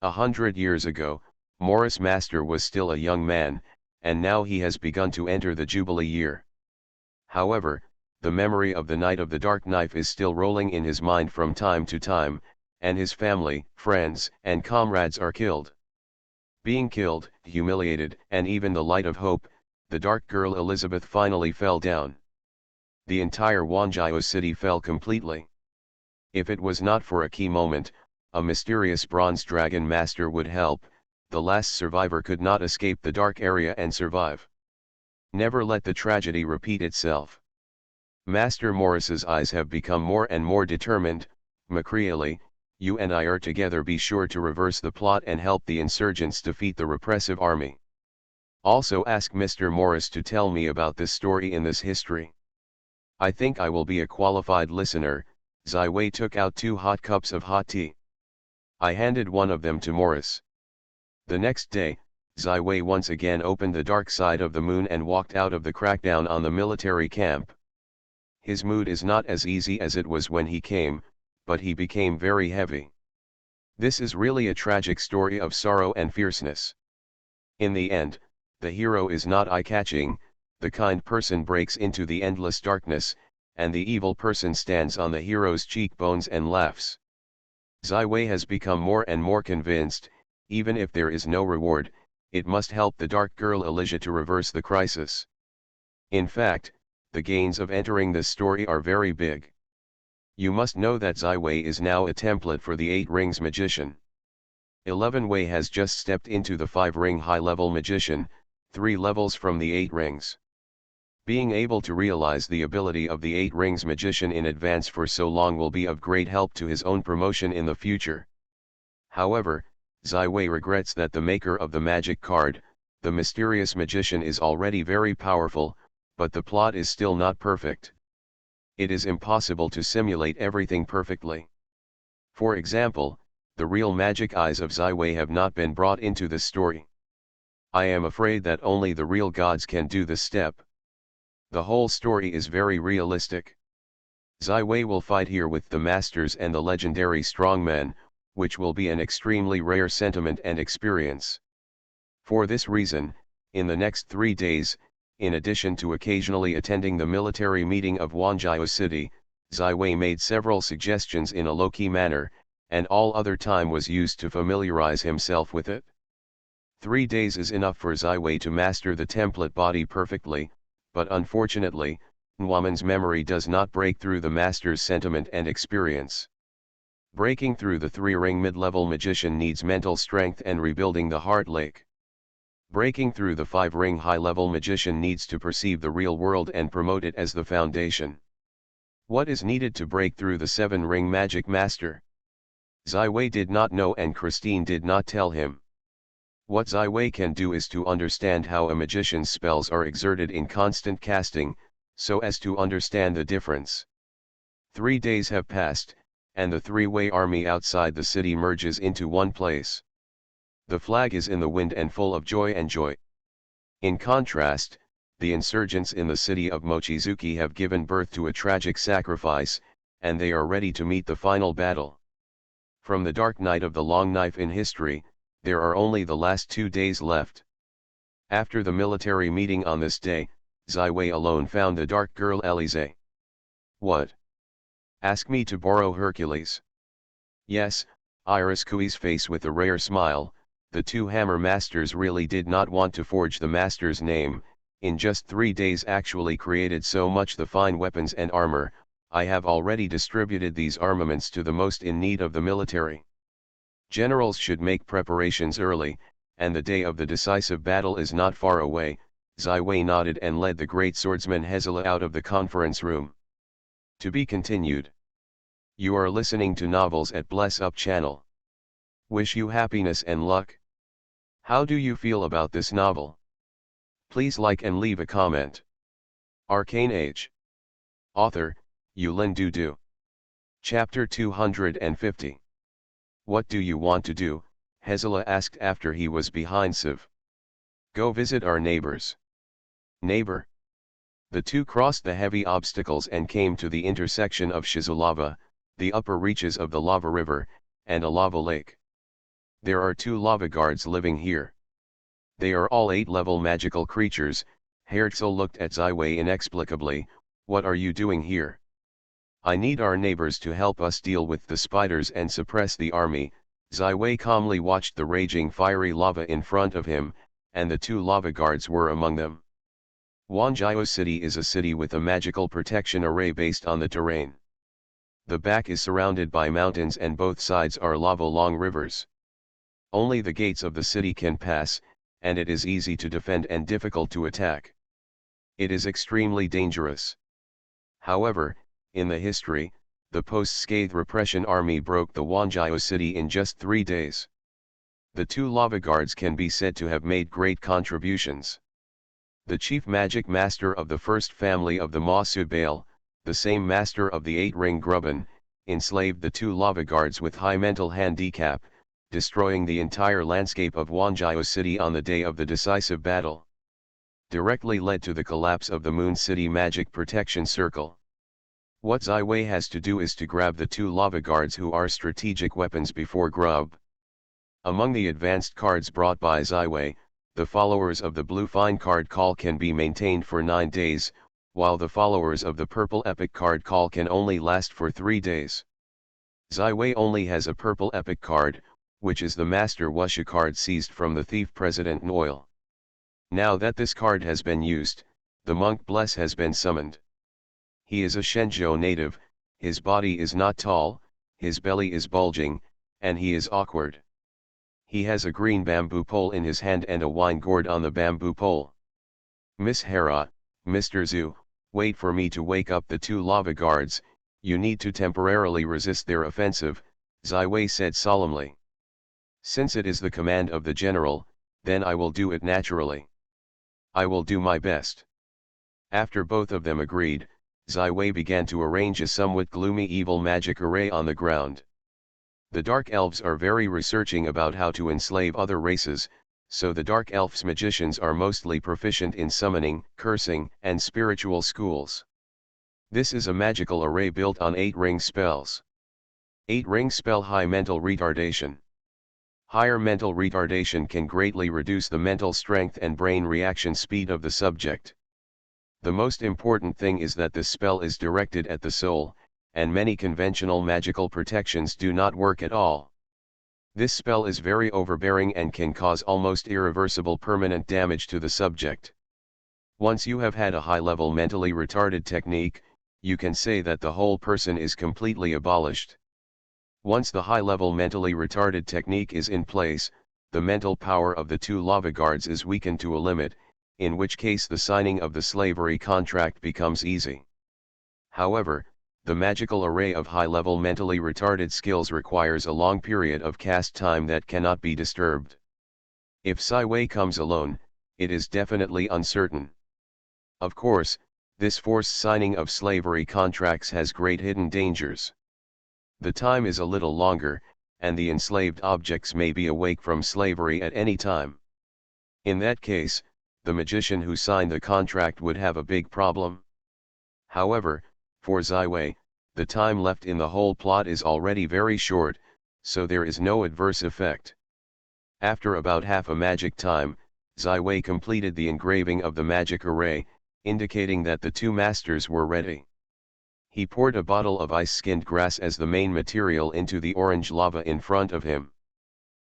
100 years ago, Morris Master was still a young man, and now he has begun to enter the Jubilee year. However, the memory of the night of the Dark Knife is still rolling in his mind from time to time, and his family, friends, and comrades are killed. Being killed, humiliated, and even the light of hope, the Dark Girl Elizabeth finally fell down. The entire Wanjiao city fell completely. If it was not for a key moment, a mysterious bronze dragon master would help. The last survivor could not escape the dark area and survive. Never let the tragedy repeat itself. Master Morris's eyes have become more and more determined. McCreely, you and I are together. Be sure to reverse the plot and help the insurgents defeat the repressive army. Also ask Mr. Morris to tell me about this story in this history. I think I will be a qualified listener. Zai Wei took out 2 hot cups of hot tea. I handed one of them to Morris. The next day, Zai Wei once again opened the dark side of the moon and walked out of the crackdown on the military camp. His mood is not as easy as it was when he came, but he became very heavy. This is really a tragic story of sorrow and fierceness. In the end, the hero is not eye-catching. The kind person breaks into the endless darkness, and the evil person stands on the hero's cheekbones and laughs. Zai Wei has become more and more convinced, even if there is no reward, it must help the Dark Girl Elysia to reverse the crisis. In fact, the gains of entering this story are very big. You must know that Zai Wei is now a template for the 8 Rings Magician. 11 Wei has just stepped into the 5-ring high-level magician, 3 levels from the 8 rings. Being able to realize the ability of the 8 Rings Magician in advance for so long will be of great help to his own promotion in the future. However, Zai Wei regrets that the maker of the magic card, the mysterious magician, is already very powerful, but the plot is still not perfect. It is impossible to simulate everything perfectly. For example, the real magic eyes of Zai Wei have not been brought into this story. I am afraid that only the real gods can do this step. The whole story is very realistic. Zai Wei will fight here with the masters and the legendary strongmen, which will be an extremely rare sentiment and experience. For this reason, in the next 3 days, in addition to occasionally attending the military meeting of Wanjiao City, Zai Wei made several suggestions in a low-key manner, and all other time was used to familiarize himself with it. 3 days is enough for Zai Wei to master the template body perfectly, but unfortunately, Nguyen's memory does not break through the master's sentiment and experience. Breaking through the 3-ring mid-level magician needs mental strength and rebuilding the heart lake. Breaking through the 5-ring high-level magician needs to perceive the real world and promote it as the foundation. What is needed to break through the 7-ring magic master? Zai Wei did not know, and Christine did not tell him. What Zai Wei can do is to understand how a magician's spells are exerted in constant casting, so as to understand the difference. 3 days have passed, and the 3-Wei army outside the city merges into one place. The flag is in the wind and full of joy and joy. In contrast, the insurgents in the city of Mochizuki have given birth to a tragic sacrifice, and they are ready to meet the final battle. From the dark night of the long knife in history, there are only the last 2 days left. After the military meeting on this day, Zai Wei alone found the dark girl Elise. What? Ask me to borrow Hercules? Yes, Iris Kui's face with a rare smile. The 2 hammer masters really did not want to forge the master's name. In just 3 days actually created so much the fine weapons and armor. I have already distributed these armaments to the most in need of the military. Generals should make preparations early, and the day of the decisive battle is not far away. Zai Wei nodded and led the great swordsman Hezela out of the conference room. To be continued. You are listening to Novels at Bless Up channel. Wish you happiness and luck. How do you feel about this novel? Please like and leave a comment. Arcane Age. Author, Yulin Dudu. Chapter 250. What do you want to do? Hezela asked after he was behind Siv. Go visit our neighbors. Neighbor. The 2 crossed the heavy obstacles and came to the intersection of Shizulava, the upper reaches of the lava river, and a lava lake. There are 2 lava guards living here. They are all 8-level magical creatures. Herzl looked at Zai Wei inexplicably. What are you doing here? I need our neighbors to help us deal with the spiders and suppress the army. Zai Wei calmly watched the raging fiery lava in front of him, and the 2 lava guards were among them. Wanjiao City is a city with a magical protection array based on the terrain. The back is surrounded by mountains and both sides are lava-long rivers. Only the gates of the city can pass, and it is easy to defend and difficult to attack. It is extremely dangerous. However, in the history, the post-Scathe Repression Army broke the Wanjiao City in just 3 days. The 2 lava guards can be said to have made great contributions. The chief magic master of the first family of the Masu Bale, the same master of the 8-ring Grubban, enslaved the 2 lava guards with high mental handicap, destroying the entire landscape of Wanjiao City on the day of the decisive battle. Directly led to the collapse of the Moon City Magic Protection Circle. What Zai Wei has to do is to grab the 2 lava guards who are strategic weapons before Grub. Among the advanced cards brought by Zai Wei, the followers of the blue fine card call can be maintained for 9 days, while the followers of the purple epic card call can only last for 3 days. Zai Wei only has a purple epic card, which is the Master Wushu card seized from the thief President Noil. Now that this card has been used, The monk Bless has been summoned. He is a Shenzhou native, his body is not tall, his belly is bulging, and he is awkward. He has a green bamboo pole in his hand and a wine gourd on the bamboo pole. Miss Hera, Mr. Zhu, wait for me to wake up the two lava guards, you need to temporarily resist their offensive, Zai Wei said solemnly. Since it is the command of the general, then I will do it naturally. I will do my best. After both of them agreed, Zai Wei began to arrange a somewhat gloomy evil magic array on the ground. The Dark Elves are very researching about how to enslave other races, so the Dark Elves magicians are mostly proficient in summoning, cursing, and spiritual schools. This is a magical array built on 8 ring spells. 8 ring spell high mental retardation. Higher mental retardation can greatly reduce the mental strength and brain reaction speed of the subject. The most important thing is that the spell is directed at the soul, and many conventional magical protections do not work at all. This spell is very overbearing and can cause almost irreversible permanent damage to the subject. Once you have had a high-level mentally retarded technique, you can say that the whole person is completely abolished. Once the high-level mentally retarded technique is in place, the mental power of the two lava guards is weakened to a limit, in which case the signing of the slavery contract becomes easy. However, the magical array of high-level mentally retarded skills requires a long period of cast time that cannot be disturbed. If Zai Wei comes alone, it is definitely uncertain. Of course, this forced signing of slavery contracts has great hidden dangers. The time is a little longer, and the enslaved objects may be awake from slavery at any time. In that case, the magician who signed the contract would have a big problem. However, for Zai Wei, the time left in the whole plot is already very short, so there is no adverse effect. After about half a magic time, Zai Wei completed the engraving of the magic array, indicating that the two masters were ready. He poured a bottle of ice-skinned grass as the main material into the orange lava in front of him.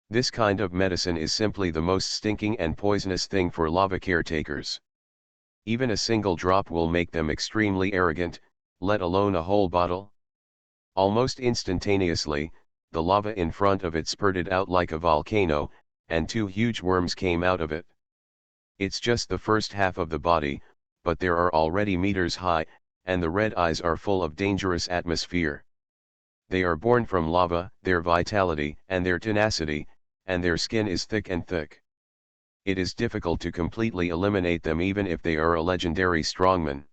This kind of medicine is simply the most stinking and poisonous thing for lava caretakers. Even a single drop will make them extremely arrogant, let alone a whole bottle. Almost instantaneously, the lava in front of it spurted out like a volcano, and 2 huge worms came out of it. It's just the first half of the body, but there are already meters high, and the red eyes are full of dangerous atmosphere. They are born from lava, their vitality and their tenacity, and their skin is thick and thick. It is difficult to completely eliminate them even if they are a legendary strongman.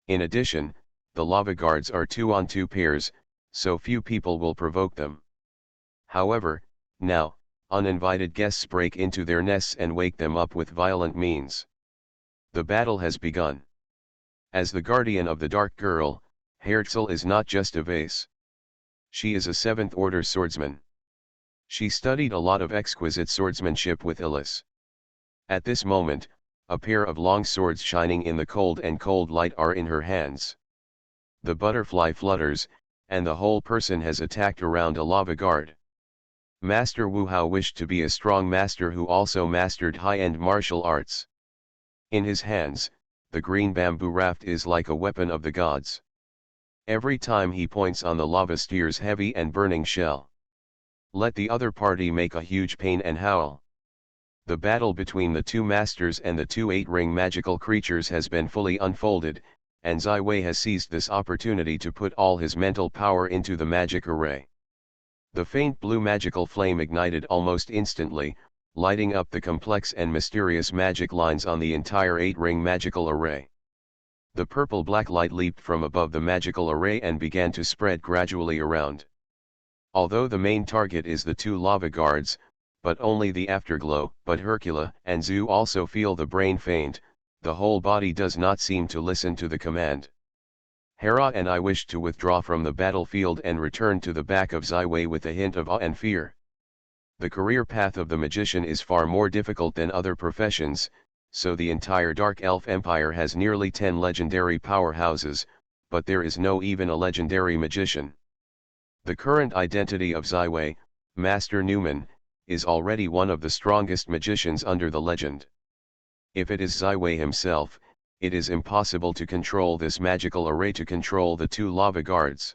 In addition, the lava guards are 2-on-2 pairs, so few people will provoke them. However, now, uninvited guests break into their nests and wake them up with violent means. The battle has begun. As the guardian of the Dark Girl, Herzl is not just a vase. She is a 7th-order swordsman. She studied a lot of exquisite swordsmanship with Illis. At this moment, a pair of long swords shining in the cold and cold light are in her hands. The butterfly flutters, and the whole person has attacked around a lava guard. Master Wu Hao wished to be a strong master who also mastered high-end martial arts. In his hands, the green bamboo raft is like a weapon of the gods. Every time he points on the lava steers heavy and burning shell. Let the other party make a huge pain and howl. The battle between the two masters and the 2 8-ring magical creatures has been fully unfolded, and Zai Wei has seized this opportunity to put all his mental power into the magic array. The faint blue magical flame ignited almost instantly, lighting up the complex and mysterious magic lines on the entire 8-ring magical array. The purple-black light leaped from above the magical array and began to spread gradually around. Although the main target is the 2 lava guards, but only the afterglow, but Hercula and Zhu also feel the brain faint, the whole body does not seem to listen to the command. Hera and I wished to withdraw from the battlefield and return to the back of Zai Wei with a hint of awe and fear. The career path of the magician is far more difficult than other professions, so the entire Dark Elf Empire has nearly 10 legendary powerhouses, but there is no even a legendary magician. The current identity of Zai Wei, Master Newman, is already one of the strongest magicians under the legend. If it is Zai Wei himself, it is impossible to control this magical array to control the two lava guards.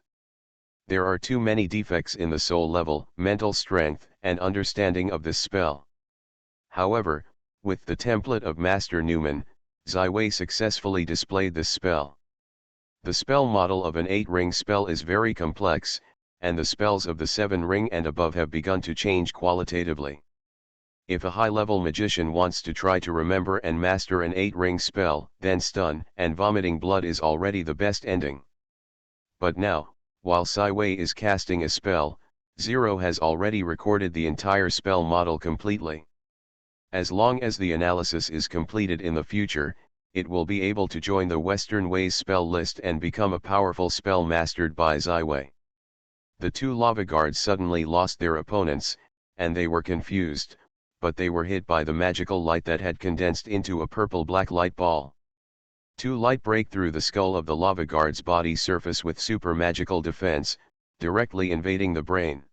There are too many defects in the soul level, mental strength, and understanding of this spell. However, with the template of Master Newman, Ziwei successfully displayed this spell. The spell model of an 8-ring spell is very complex, and the spells of the 7-ring and above have begun to change qualitatively. If a high-level magician wants to try to remember and master an 8-ring spell, then stun and vomiting blood is already the best ending. But now, while Ziwei is casting a spell, Zero has already recorded the entire spell model completely. As long as the analysis is completed in the future, it will be able to join the Western Ways spell list and become a powerful spell mastered by Ziwei. The two lava guards suddenly lost their opponents, and they were confused, but they were hit by the magical light that had condensed into a purple-black light ball. Two light break through the skull of the lava guard's body surface with super magical defense, directly invading the brain.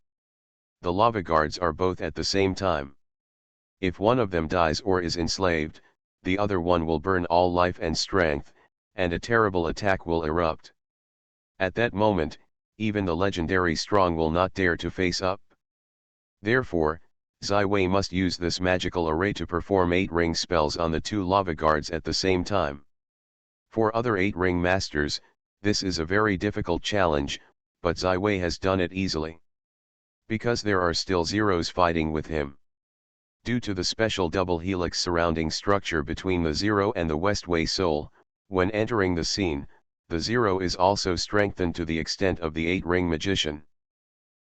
The lava guards are both at the same time. If one of them dies or is enslaved, the other one will burn all life and strength, and a terrible attack will erupt. At that moment, even the legendary strong will not dare to face up. Therefore, Ziwei must use this magical array to perform 8-ring spells on the two lava guards at the same time. For other 8-ring masters, this is a very difficult challenge, but Ziwei has done it easily. Because there are still zeros fighting with him. Due to the special double helix surrounding structure between the zero and the Westway soul, when entering the scene, the zero is also strengthened to the extent of the 8-ring magician.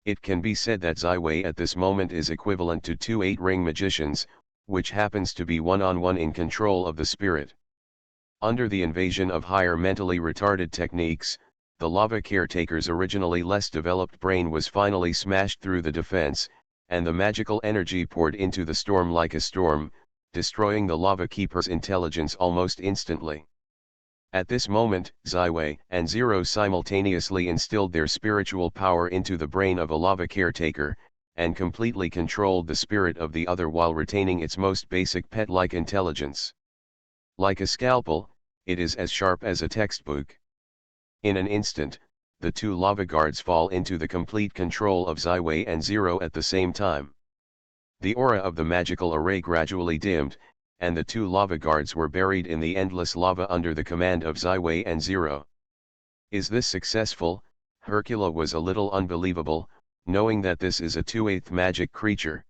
It can be said that Ziwei at this moment is equivalent to two 8-ring magicians, which happens to be one-on-one in control of the spirit. Under the invasion of higher mentally retarded techniques, the lava caretaker's originally less developed brain was finally smashed through the defense, and the magical energy poured into the storm like a storm, destroying the lava keeper's intelligence almost instantly. At this moment, Ziwei and Zero simultaneously instilled their spiritual power into the brain of a lava caretaker, and completely controlled the spirit of the other while retaining its most basic pet-like intelligence. Like a scalpel, it is as sharp as a textbook. In an instant, the two lava guards fall into the complete control of Ziwei and Zero at the same time. The aura of the magical array gradually dimmed, and the two lava guards were buried in the endless lava under the command of Ziwei and Zero. Is this successful? Hercula was a little unbelievable, knowing that this is a 2/8 magic creature.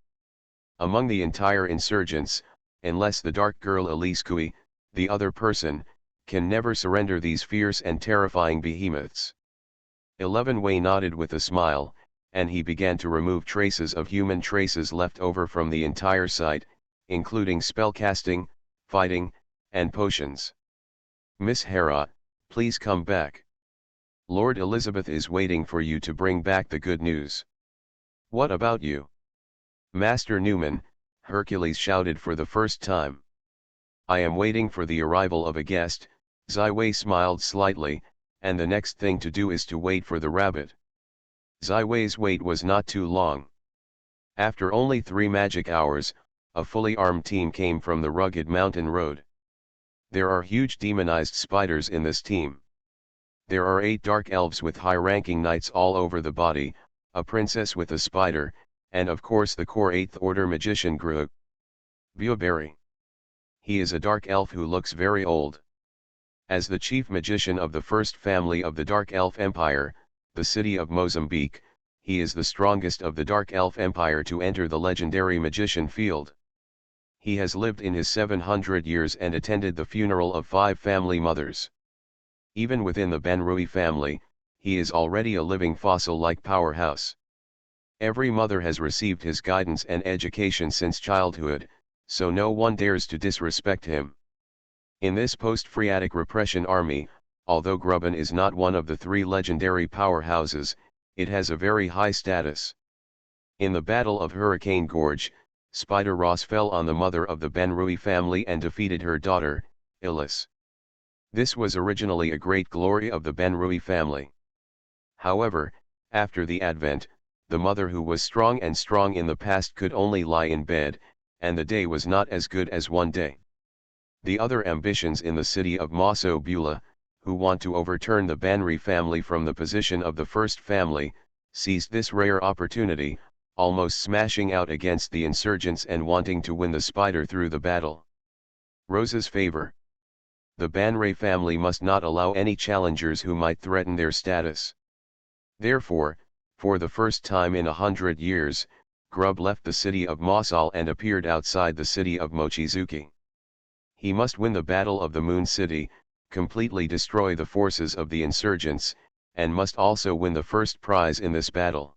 Among the entire insurgents, unless the dark girl Elise Kui, the other person, can never surrender these fierce and terrifying behemoths. 11 Wei nodded with a smile, and he began to remove traces of human traces left over from the entire site, including spellcasting, fighting, and potions. Miss Hera, please come back. Lord Elizabeth is waiting for you to bring back the good news. What about you? Master Newman, Hercules shouted for the first time. I am waiting for the arrival of a guest, Ziwei smiled slightly, and the next thing to do is to wait for the rabbit. Ziwei's wait was not too long. After only 3 magic hours, a fully armed team came from the rugged mountain road. There are huge demonized spiders in this team. There are 8 dark elves with high-ranking knights all over the body, a princess with a spider, and of course the core 8th order magician Gru Bueberry. He is a dark elf who looks very old. As the chief magician of the first family of the Dark Elf Empire, the city of Mozambique, he is the strongest of the Dark Elf Empire to enter the legendary magician field. He has lived in his 700 years and attended the funeral of 5 family mothers. Even within the Benrui family, he is already a living fossil-like powerhouse. Every mother has received his guidance and education since childhood, so no one dares to disrespect him. In this post-Phreatic repression army, although Grubban is not one of the 3 legendary powerhouses, it has a very high status. In the Battle of Hurricane Gorge, Spider Ross fell on the mother of the Benrui family and defeated her daughter, Illis. This was originally a great glory of the Benrui family. However, after the advent, the mother who was strong in the past could only lie in bed, and the day was not as good as one day. The other ambitions in the city of Maso Bula, who want to overturn the Banri family from the position of the first family, seized this rare opportunity, almost smashing out against the insurgents and wanting to win the spider through the battle. Rosa's favor. The Banri family must not allow any challengers who might threaten their status. Therefore, for the first time in 100 years, Grub left the city of Mosul and appeared outside the city of Mochizuki. He must win the Battle of the Moon City, completely destroy the forces of the insurgents, and must also win the first prize in this battle.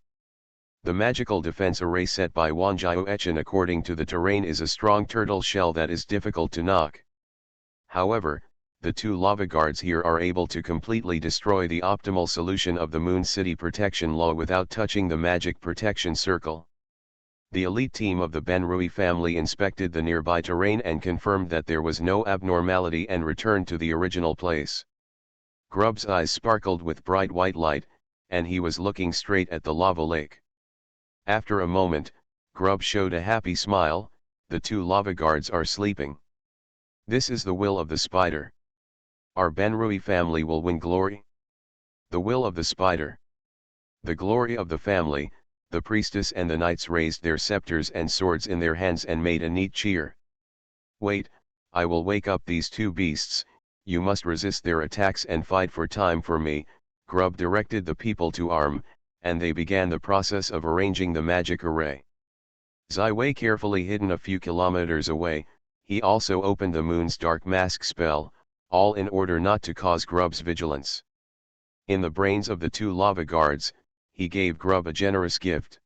The magical defense array set by Wanjiao Echen according to the terrain is a strong turtle shell that is difficult to knock. However, the two lava guards here are able to completely destroy the optimal solution of the Moon City protection law without touching the magic protection circle. The elite team of the Benrui family inspected the nearby terrain and confirmed that there was no abnormality and returned to the original place. Grub's eyes sparkled with bright white light, and he was looking straight at the lava lake. After a moment, Grub showed a happy smile. The two lava guards are sleeping. This is the will of the spider. Our Benrui family will win glory. The will of the spider. The glory of the family. The priestess and the knights raised their scepters and swords in their hands and made a neat cheer. Wait, I will wake up these two beasts. You must resist their attacks and fight for time for me. Grub directed the people to arm, and they began the process of arranging the magic array. Ziwei carefully hidden a few kilometers away, he also opened the moon's dark mask spell, all in order not to cause Grub's vigilance. In the brains of the two lava guards, he gave Grub a generous gift.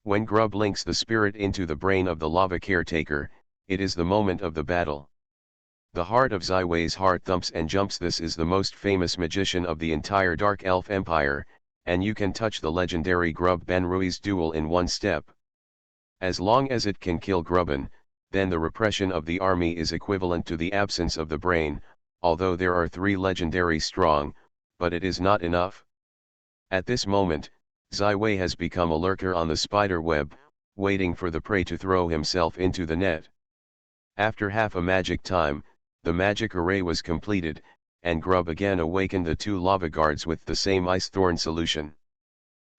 When Grub links the spirit into the brain of the lava caretaker, it is the moment of the battle. The heart of Ziwei's heart thumps and jumps. This is the most famous magician of the entire Dark Elf Empire, and you can touch the legendary Grub Benrui's duel in one step. As long as it can kill Grubben, then the repression of the army is equivalent to the absence of the brain, although there are 3 legendary strong, but it is not enough. At this moment, Ziwei has become a lurker on the spider web, waiting for the prey to throw himself into the net. After half a magic time, the magic array was completed, and Grub again awakened the two lava guards with the same ice thorn solution.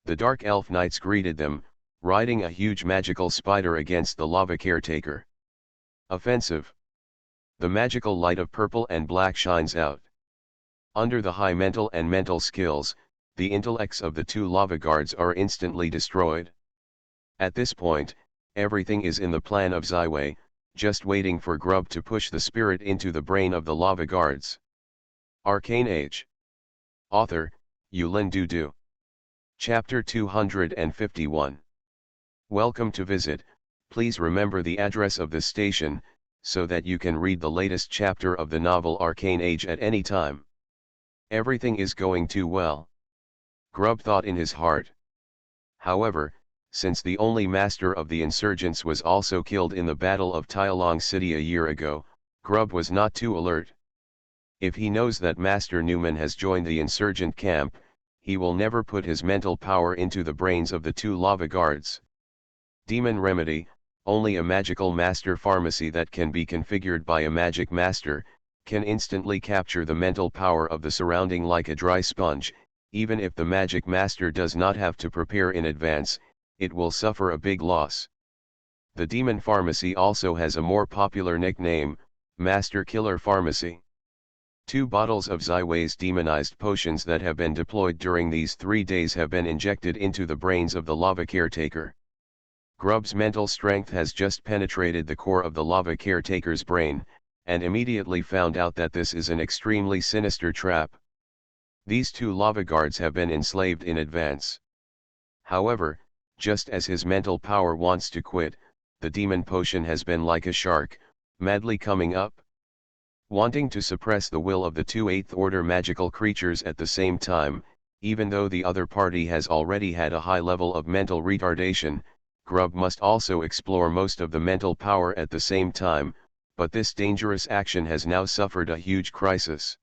The dark elf knights greeted them, riding a huge magical spider against the lava caretaker. Offensive. The magical light of purple and black shines out. Under the high mental and mental skills, the intellects of the two lava guards are instantly destroyed. At this point, everything is in the plan of Ziwei, just waiting for Grub to push the spirit into the brain of the lava guards. Arcane Age. Author, Yulin Dudu. Chapter 251. Welcome to visit. Please remember the address of this station, so that you can read the latest chapter of the novel Arcane Age at any time. Everything is going too well. Grub thought in his heart. However, since the only master of the insurgents was also killed in the Battle of Tialong City a year ago, Grub was not too alert. If he knows that Master Newman has joined the insurgent camp, he will never put his mental power into the brains of the two lava guards. Demon Remedy, only a magical master pharmacy that can be configured by a magic master, can instantly capture the mental power of the surrounding like a dry sponge. Even if the magic master does not have to prepare in advance, it will suffer a big loss. The demon pharmacy also has a more popular nickname, Master Killer Pharmacy. 2 bottles of Ziwei's demonized potions that have been deployed during these 3 days have been injected into the brains of the lava caretaker. Grub's mental strength has just penetrated the core of the lava caretaker's brain, and immediately found out that this is an extremely sinister trap. These 2 lava guards have been enslaved in advance. However, just as his mental power wants to quit, the demon potion has been like a shark, madly coming up. Wanting to suppress the will of the 2 8th-order magical creatures at the same time, even though the other party has already had a high level of mental retardation, Grub must also explore most of the mental power at the same time, but this dangerous action has now suffered a huge crisis.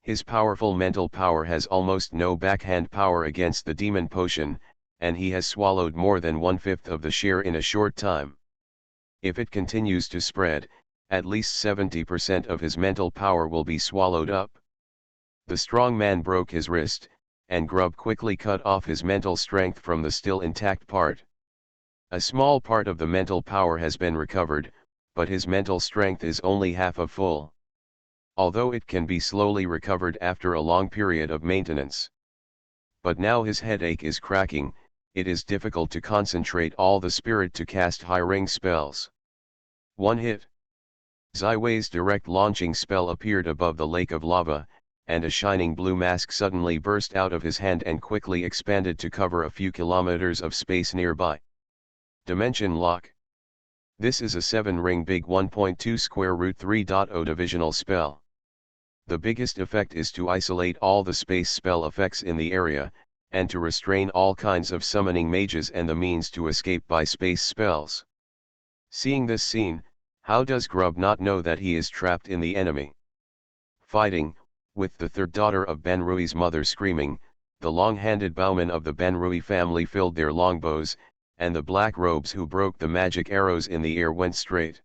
His powerful mental power has almost no backhand power against the demon potion, and he has swallowed more than 1/5 of the share in a short time. If it continues to spread, at least 70% of his mental power will be swallowed up. The strong man broke his wrist, and Grub quickly cut off his mental strength from the still intact part. A small part of the mental power has been recovered, but his mental strength is only half of full. Although it can be slowly recovered after a long period of maintenance. But now his headache is cracking, it is difficult to concentrate all the spirit to cast high-ring spells. One hit. Ziwei's direct launching spell appeared above the lake of lava, and a shining blue mask suddenly burst out of his hand and quickly expanded to cover a few kilometers of space nearby. Dimension Lock. This is a 7-ring big 1.2 square root 3.0 divisional spell. The biggest effect is to isolate all the space spell effects in the area, and to restrain all kinds of summoning mages and the means to escape by space spells. Seeing this scene, how does Grub not know that he is trapped in the enemy? Fighting, with the third daughter of Ben-Rui's mother screaming, the long-handed bowmen of the Ben-Rui family filled their longbows, and the black robes who broke the magic arrows in the air went straight.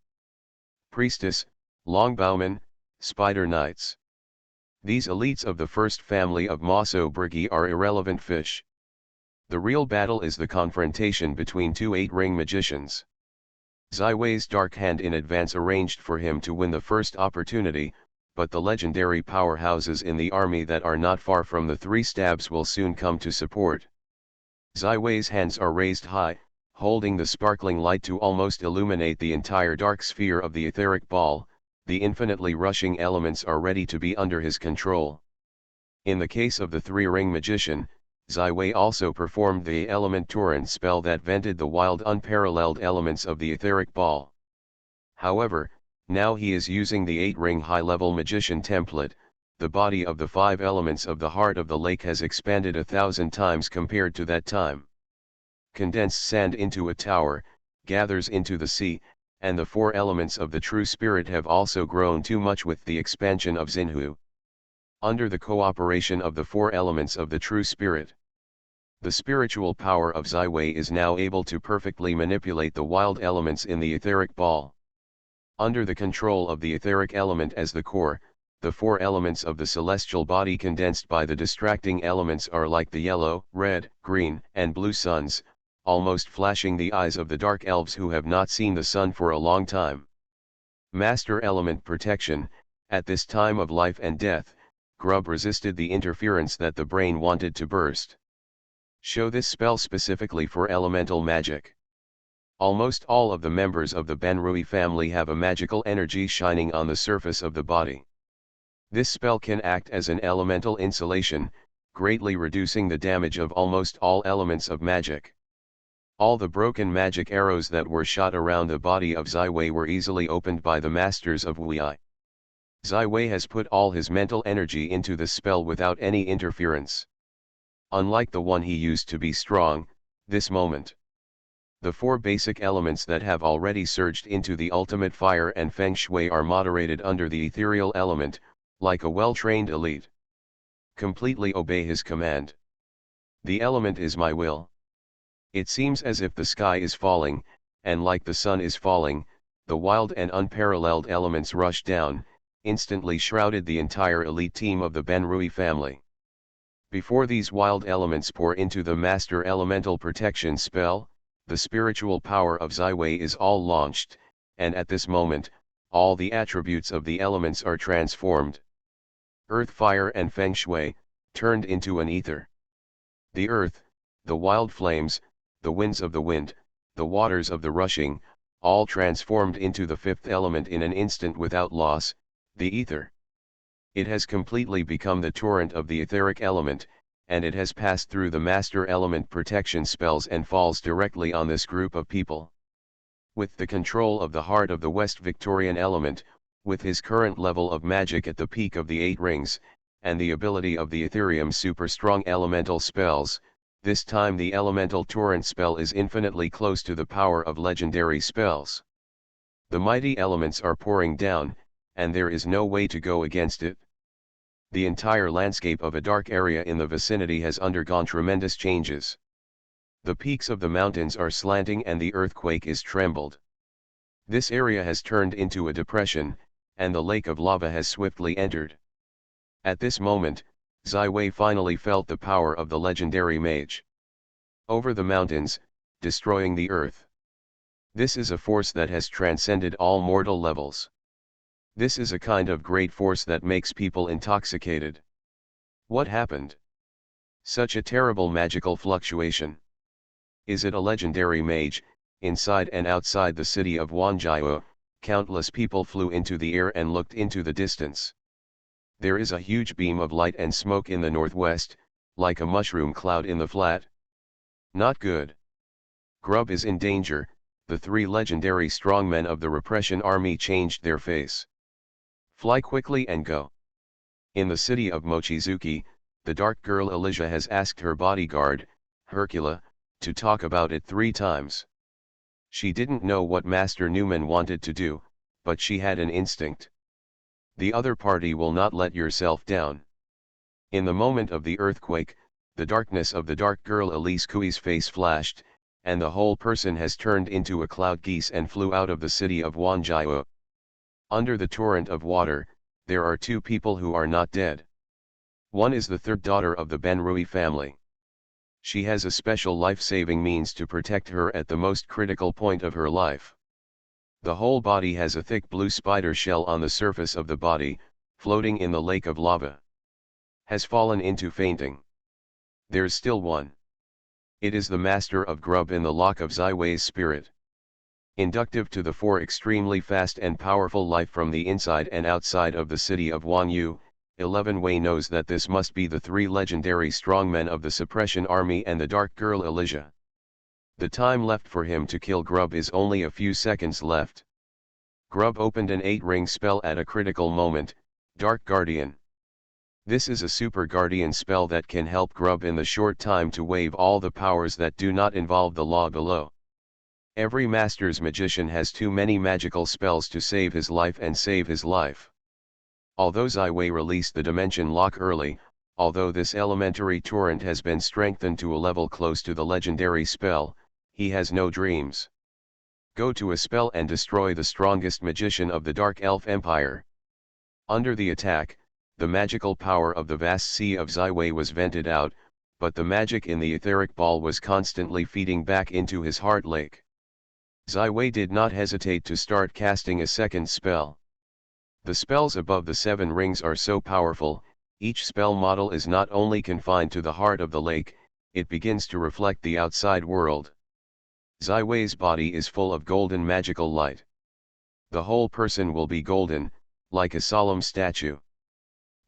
Priestess, longbowmen, spider knights. These elites of the first family of Maso Brigi are irrelevant fish. The real battle is the confrontation between two 8-ring magicians. Ziwei's dark hand in advance arranged for him to win the first opportunity, but the legendary powerhouses in the army that are not far from the three stabs will soon come to support. Ziwei's hands are raised high, holding the sparkling light to almost illuminate the entire dark sphere of the etheric ball. The infinitely rushing elements are ready to be under his control. In the case of the 3-ring magician, Ziwei also performed the element torrent spell that vented the wild unparalleled elements of the etheric ball. However, now he is using the 8-ring high-level magician template. The body of the 5 elements of the heart of the lake has expanded 1,000 times compared to that time. Condensed sand into a tower, gathers into the sea, and the 4 elements of the true spirit have also grown too much with the expansion of Xinhu. Under the cooperation of the 4 elements of the true spirit, the spiritual power of Ziwei is now able to perfectly manipulate the wild elements in the etheric ball. Under the control of the etheric element as the core, the 4 elements of the celestial body condensed by the distracting elements are like the yellow, red, green, and blue suns, almost flashing the eyes of the dark elves who have not seen the sun for a long time. Master element protection. At this time of life and death, Grub resisted the interference that the brain wanted to burst. Show this spell specifically for elemental magic. Almost all of the members of the Ben-Rui family have a magical energy shining on the surface of the body. This spell can act as an elemental insulation, greatly reducing the damage of almost all elements of magic. All the broken magic arrows that were shot around the body of Ziwei were easily opened by the masters of Wuyi. Ziwei has put all his mental energy into the spell without any interference. Unlike the one he used to be strong, this moment. The 4 basic elements that have already surged into the ultimate fire and feng shui are moderated under the ethereal element, like a well-trained elite. Completely obey his command. The element is my will. It seems as if the sky is falling, and like the sun is falling, the wild and unparalleled elements rush down, instantly shrouded the entire elite team of the Ben-Rui family. Before these wild elements pour into the master elemental protection spell, the spiritual power of Ziwei is all launched, and at this moment, all the attributes of the elements are transformed. Earth, fire and feng shui, turned into an ether. The earth, the wild flames, the winds of the wind, the waters of the rushing, all transformed into the 5th element in an instant without loss, the ether. It has completely become the torrent of the etheric element, and it has passed through the master element protection spells and falls directly on this group of people. With the control of the heart of the West Victorian element, with his current level of magic at the peak of the 8 rings, and the ability of the Ethereum super strong elemental spells, this time the elemental torrent spell is infinitely close to the power of legendary spells. The mighty elements are pouring down, and there is no way to go against it. The entire landscape of a dark area in the vicinity has undergone tremendous changes. The peaks of the mountains are slanting and the earthquake is trembled. This area has turned into a depression, and the lake of lava has swiftly entered. At this moment, Zai Wei finally felt the power of the legendary mage. Over the mountains, destroying the earth. This is a force that has transcended all mortal levels. This is a kind of great force that makes people intoxicated. What happened? Such a terrible magical fluctuation. Is it a legendary mage? Inside and outside the city of Wanjiao, countless people flew into the air and looked into the distance. There is a huge beam of light and smoke in the northwest, like a mushroom cloud in the flat. Not good. Grub is in danger. The three legendary strongmen of the repression army changed their face. Fly quickly and go. In the city of Mochizuki, the dark girl Elysia has asked her bodyguard, Hercula, to talk about it 3 times. She didn't know what Master Newman wanted to do, but she had an instinct. The other party will not let yourself down. In the moment of the earthquake, the darkness of the dark girl Elise Kui's face flashed, and the whole person has turned into a cloud geese and flew out of the city of Wanjiao. Under the torrent of water, there are 2 people who are not dead. One is the 3rd daughter of the Benrui family. She has a special life-saving means to protect her at the most critical point of her life. The whole body has a thick blue spider shell on the surface of the body, floating in the lake of lava. Has fallen into fainting. There's still one. It is the master of Grub in the lock of Zai Wei's spirit. Inductive to the 4 extremely fast and powerful life from the inside and outside of the city of Wanyu, 11 Wei knows that this must be the 3 legendary strongmen of the suppression army and the dark girl Elysia. The time left for him to kill Grub is only a few seconds left. Grub opened an 8-ring spell at a critical moment, Dark Guardian. This is a super guardian spell that can help Grub in the short time to wave all the powers that do not involve the law below. Every master's magician has too many magical spells to save his life and save his life. Although Zai Wei released the dimension lock early, although this elementary torrent has been strengthened to a level close to the legendary spell, he has no dreams. Go to a spell and destroy the strongest magician of the Dark Elf Empire. Under the attack, the magical power of the vast sea of Zai Wei was vented out, but the magic in the etheric ball was constantly feeding back into his heart lake. Zai Wei did not hesitate to start casting a second spell. The spells above the 7 rings are so powerful, each spell model is not only confined to the heart of the lake, it begins to reflect the outside world. Zai Wei's body is full of golden magical light. The whole person will be golden, like a solemn statue.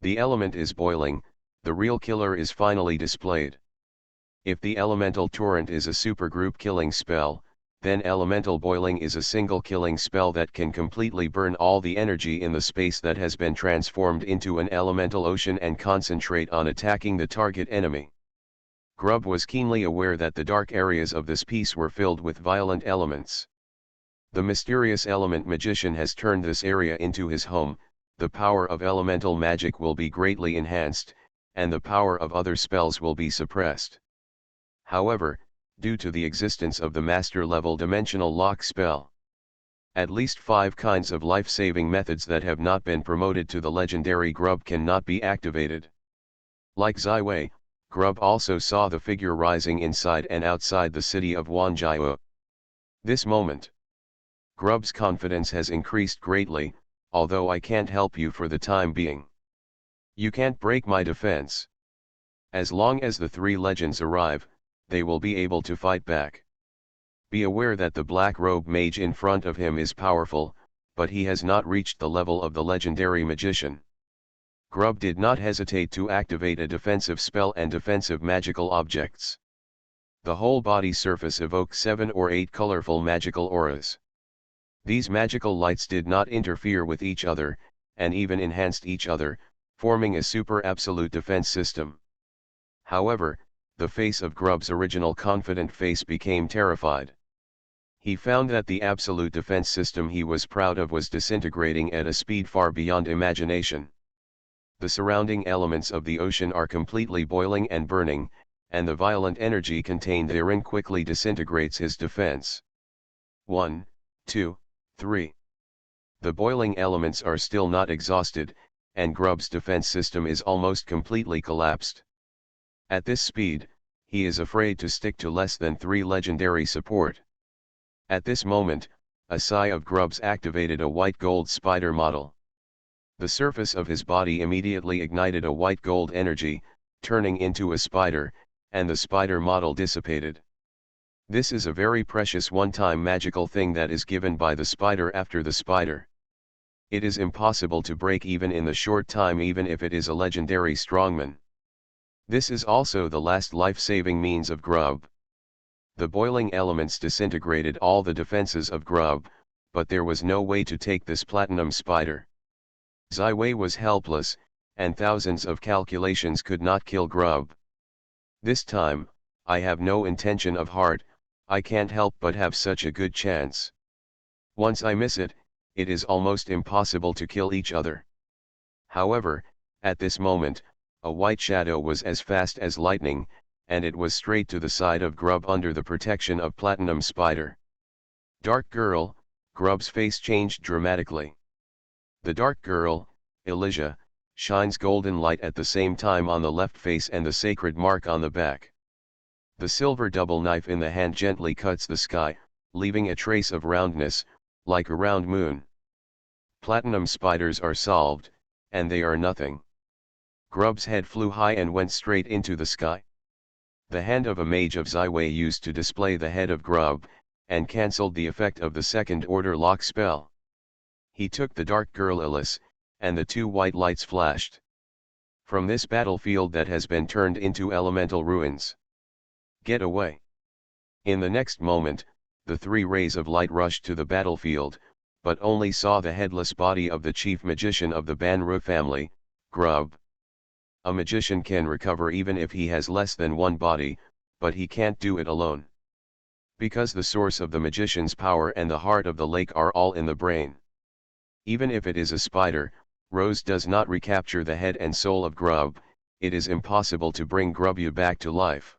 The element is boiling, the real killer is finally displayed. If the elemental torrent is a supergroup killing spell, then elemental boiling is a single killing spell that can completely burn all the energy in the space that has been transformed into an elemental ocean and concentrate on attacking the target enemy. Grub was keenly aware that the dark areas of this piece were filled with violent elements. The mysterious element magician has turned this area into his home. The power of elemental magic will be greatly enhanced, and the power of other spells will be suppressed. However, due to the existence of the master-level dimensional lock spell, at least 5 kinds of life-saving methods that have not been promoted to the legendary Grub cannot be activated. Like Zai Wei, Grub also saw the figure rising inside and outside the city of Wanjiao. This moment, Grub's confidence has increased greatly, although I can't help you for the time being. You can't break my defense. As long as the 3 legends arrive, they will be able to fight back. Be aware that the black robe mage in front of him is powerful, but he has not reached the level of the legendary magician. Grub did not hesitate to activate a defensive spell and defensive magical objects. The whole body surface evoked 7 or 8 colorful magical auras. These magical lights did not interfere with each other, and even enhanced each other, forming a super absolute defense system. However, the face of Grub's original confident face became terrified. He found that the absolute defense system he was proud of was disintegrating at a speed far beyond imagination. The surrounding elements of the ocean are completely boiling and burning, and the violent energy contained therein quickly disintegrates his defense. 1, 2, 3. The boiling elements are still not exhausted, and Grub's defense system is almost completely collapsed. At this speed, he is afraid to stick to less than 3 legendary support. At this moment, a sigh of Grub's activated a white gold spider model. The surface of his body immediately ignited a white gold energy, turning into a spider, and the spider model dissipated. This is a very precious one-time magical thing that is given by the spider after the spider. It is impossible to break even in the short time even if it is a legendary strongman. This is also the last life-saving means of Grub. The boiling elements disintegrated all the defenses of Grub, but there was no way to take this platinum spider. Ziwei was helpless, and thousands of calculations could not kill Grub. This time, I have no intention of heart, I can't help but have such a good chance. Once I miss it, it is almost impossible to kill each other. However, at this moment, a white shadow was as fast as lightning, and it was straight to the side of Grub under the protection of Platinum Spider. Dark Girl, Grub's face changed dramatically. The Dark Girl, Elysia, shines golden light at the same time on the left face and the sacred mark on the back. The silver double knife in the hand gently cuts the sky, leaving a trace of roundness, like a round moon. Platinum spiders are solved, and they are nothing. Grub's head flew high and went straight into the sky. The hand of a mage of Ziwei used to display the head of Grub, and cancelled the effect of the second-order lock spell. He took the Dark Girl Elysia, and the 2 white lights flashed. From this battlefield that has been turned into elemental ruins. Get away. In the next moment, the 3 rays of light rushed to the battlefield, but only saw the headless body of the chief magician of the Banru family, Grub. A magician can recover even if he has less than 1 body, but he can't do it alone. Because the source of the magician's power and the heart of the lake are all in the brain. Even if it is a spider, Rose does not recapture the head and soul of Grub, it is impossible to bring Grubu back to life.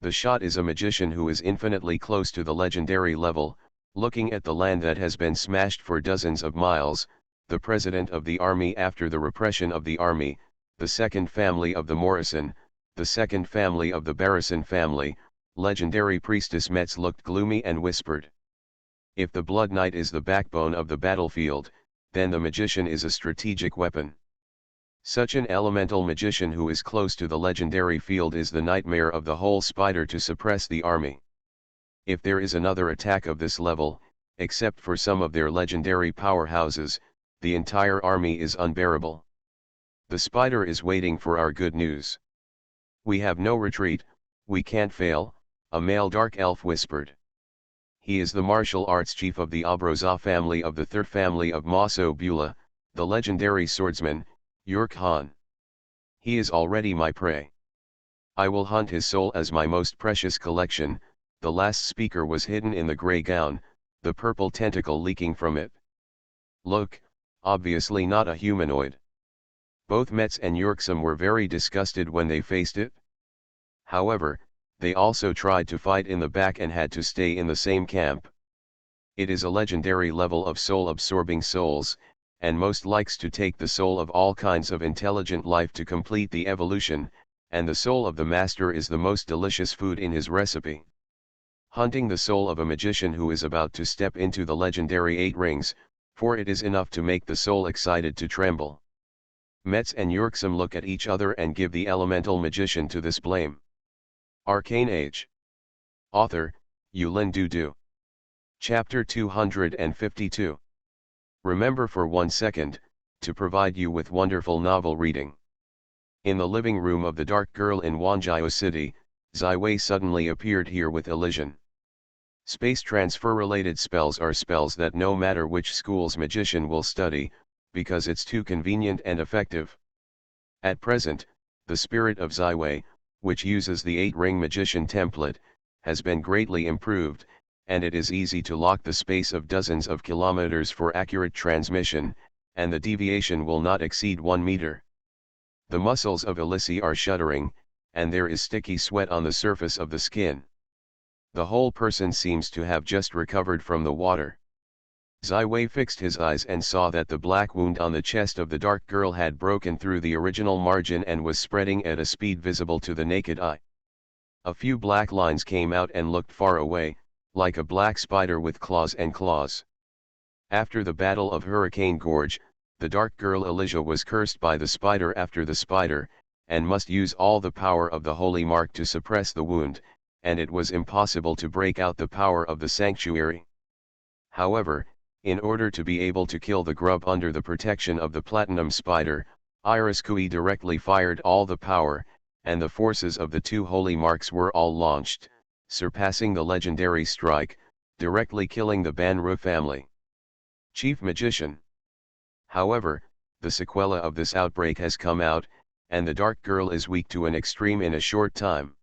The shot is a magician who is infinitely close to the legendary level, looking at the land that has been smashed for dozens of miles, the president of the army after the repression of the army, the second family of the Morrison, the second family of the Barrison family, legendary priestess Metz looked gloomy and whispered. If the Blood Knight is the backbone of the battlefield, then the magician is a strategic weapon. Such an elemental magician who is close to the legendary field is the nightmare of the whole spider to suppress the army. If there is another attack of this level, except for some of their legendary powerhouses, the entire army is unbearable. The spider is waiting for our good news. We have no retreat, we can't fail, a male dark elf whispered. He is the martial arts chief of the Abroza family of the 3rd family of Maso Bula, the legendary swordsman, Yurk Han. He is already my prey. I will hunt his soul as my most precious collection. The last speaker was hidden in the grey gown, the purple tentacle leaking from it. Look, obviously not a humanoid. Both Metz and Yorksome were very disgusted when they faced it. However, they also tried to fight in the back and had to stay in the same camp. It is a legendary level of soul-absorbing souls, and most likes to take the soul of all kinds of intelligent life to complete the evolution, and the soul of the master is the most delicious food in his recipe. Hunting the soul of a magician who is about to step into the legendary 8 rings, for it is enough to make the soul excited to tremble. Metz and Yorksome look at each other and give the elemental magician to this blame. Arcane Age. Author, Yulin Dudu. Chapter 252. Remember for 1 second, to provide you with wonderful novel reading. In the living room of the Dark Girl in Wanjiao City, Ziwei suddenly appeared here with Elysian. Space transfer related spells are spells that no matter which school's magician will study, because it's too convenient and effective. At present, the spirit of Ziwei, which uses the 8-ring magician template, has been greatly improved, and it is easy to lock the space of dozens of kilometers for accurate transmission, and the deviation will not exceed 1 meter. The muscles of Elysia are shuddering, and there is sticky sweat on the surface of the skin. The whole person seems to have just recovered from the water. Zai Wei fixed his eyes and saw that the black wound on the chest of the dark girl had broken through the original margin and was spreading at a speed visible to the naked eye. A few black lines came out and looked far away, like a black spider with claws and claws. After the Battle of Hurricane Gorge, the dark girl Elijah was cursed by the spider after the spider, and must use all the power of the holy mark to suppress the wound, and it was impossible to break out the power of the sanctuary. However, in order to be able to kill the grub under the protection of the platinum spider, Iris Kui directly fired all the power, and the forces of the two holy marks were all launched, surpassing the legendary strike, directly killing the Banru family. Chief Magician. However, the sequela of this outbreak has come out, and the dark girl is weak to an extreme in a short time.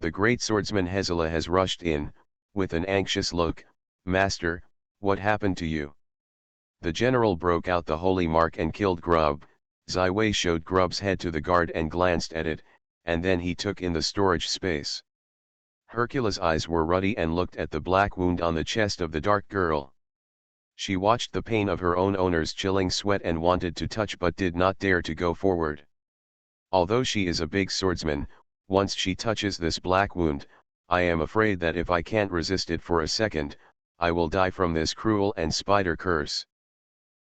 The great swordsman Hezela has rushed in, with an anxious look. "Master, what happened to you?" The general broke out the holy mark and killed Grub. Zai Wei showed Grub's head to the guard and glanced at it, and then he took in the storage space. Hercules' eyes were ruddy and looked at the black wound on the chest of the dark girl. She watched the pain of her own owner's chilling sweat and wanted to touch but did not dare to go forward. Although she is a big swordsman, once she touches this black wound, I am afraid that if I can't resist it for a second, I will die from this cruel and spider curse.